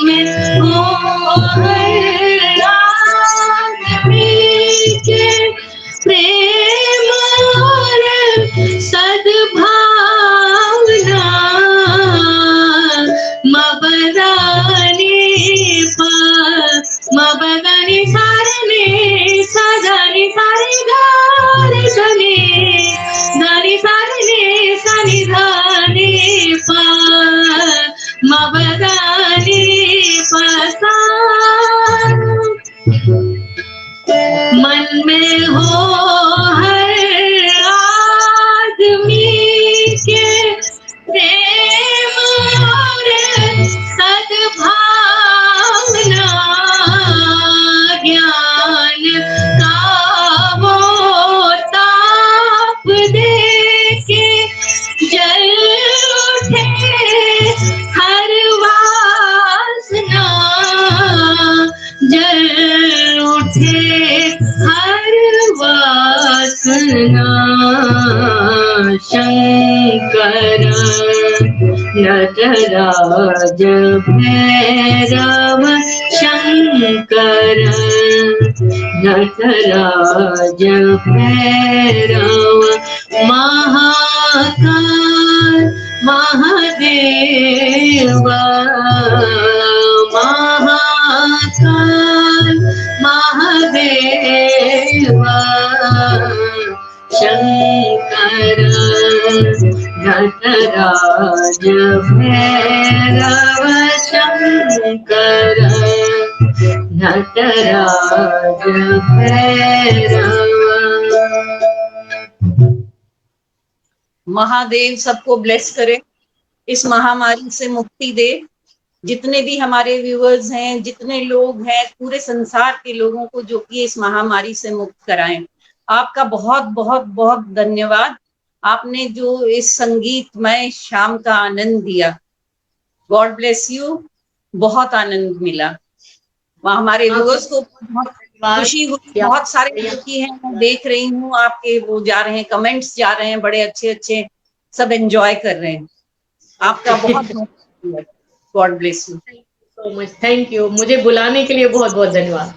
[SPEAKER 2] में हो हर आदमी के प्रेम और सद्भावना, मबदानी सारने सदानी सारे गारे सने दानी सारने सनी धाने पा, मबदानी पसा। मन में हो हर आदमी के प्रेम और सद्भावना, ज्ञान का वो ताप दे के जल उठे हर वासना, जल उठे हर वासना। शंकर, नटराज भैरव शंकर, नटराज भैरव महाकाल महादेव, महाकाल महादेव शंकर, नटराज भैरव शंकर, नटराज भैरव।
[SPEAKER 1] महादेव सबको ब्लेस करे, इस महामारी से मुक्ति दे। जितने भी हमारे व्यूअर्स हैं, जितने लोग हैं, पूरे संसार के लोगों को जो कि इस महामारी से मुक्त कराएं। आपका बहुत बहुत बहुत धन्यवाद। आपने जो इस संगीतमय शाम का आनंद दिया, गॉड ब्लेस यू। बहुत आनंद मिला। हमारे
[SPEAKER 2] हाँ,
[SPEAKER 1] व्यूअर्स को बहुत
[SPEAKER 2] धन्यवाद
[SPEAKER 1] खुशी हुई,
[SPEAKER 2] कि आप
[SPEAKER 1] बहुत सारे जो की हैं मैं देख रही हूँ, आपके वो जा रहे हैं, कमेंट्स जा रहे हैं, बड़े अच्छे अच्छे, सब एंजॉय कर रहे हैं। आपका बहुत बहुत God bless you.
[SPEAKER 2] So much, thank you, मुझे बुलाने के लिए बहुत बहुत धन्यवाद।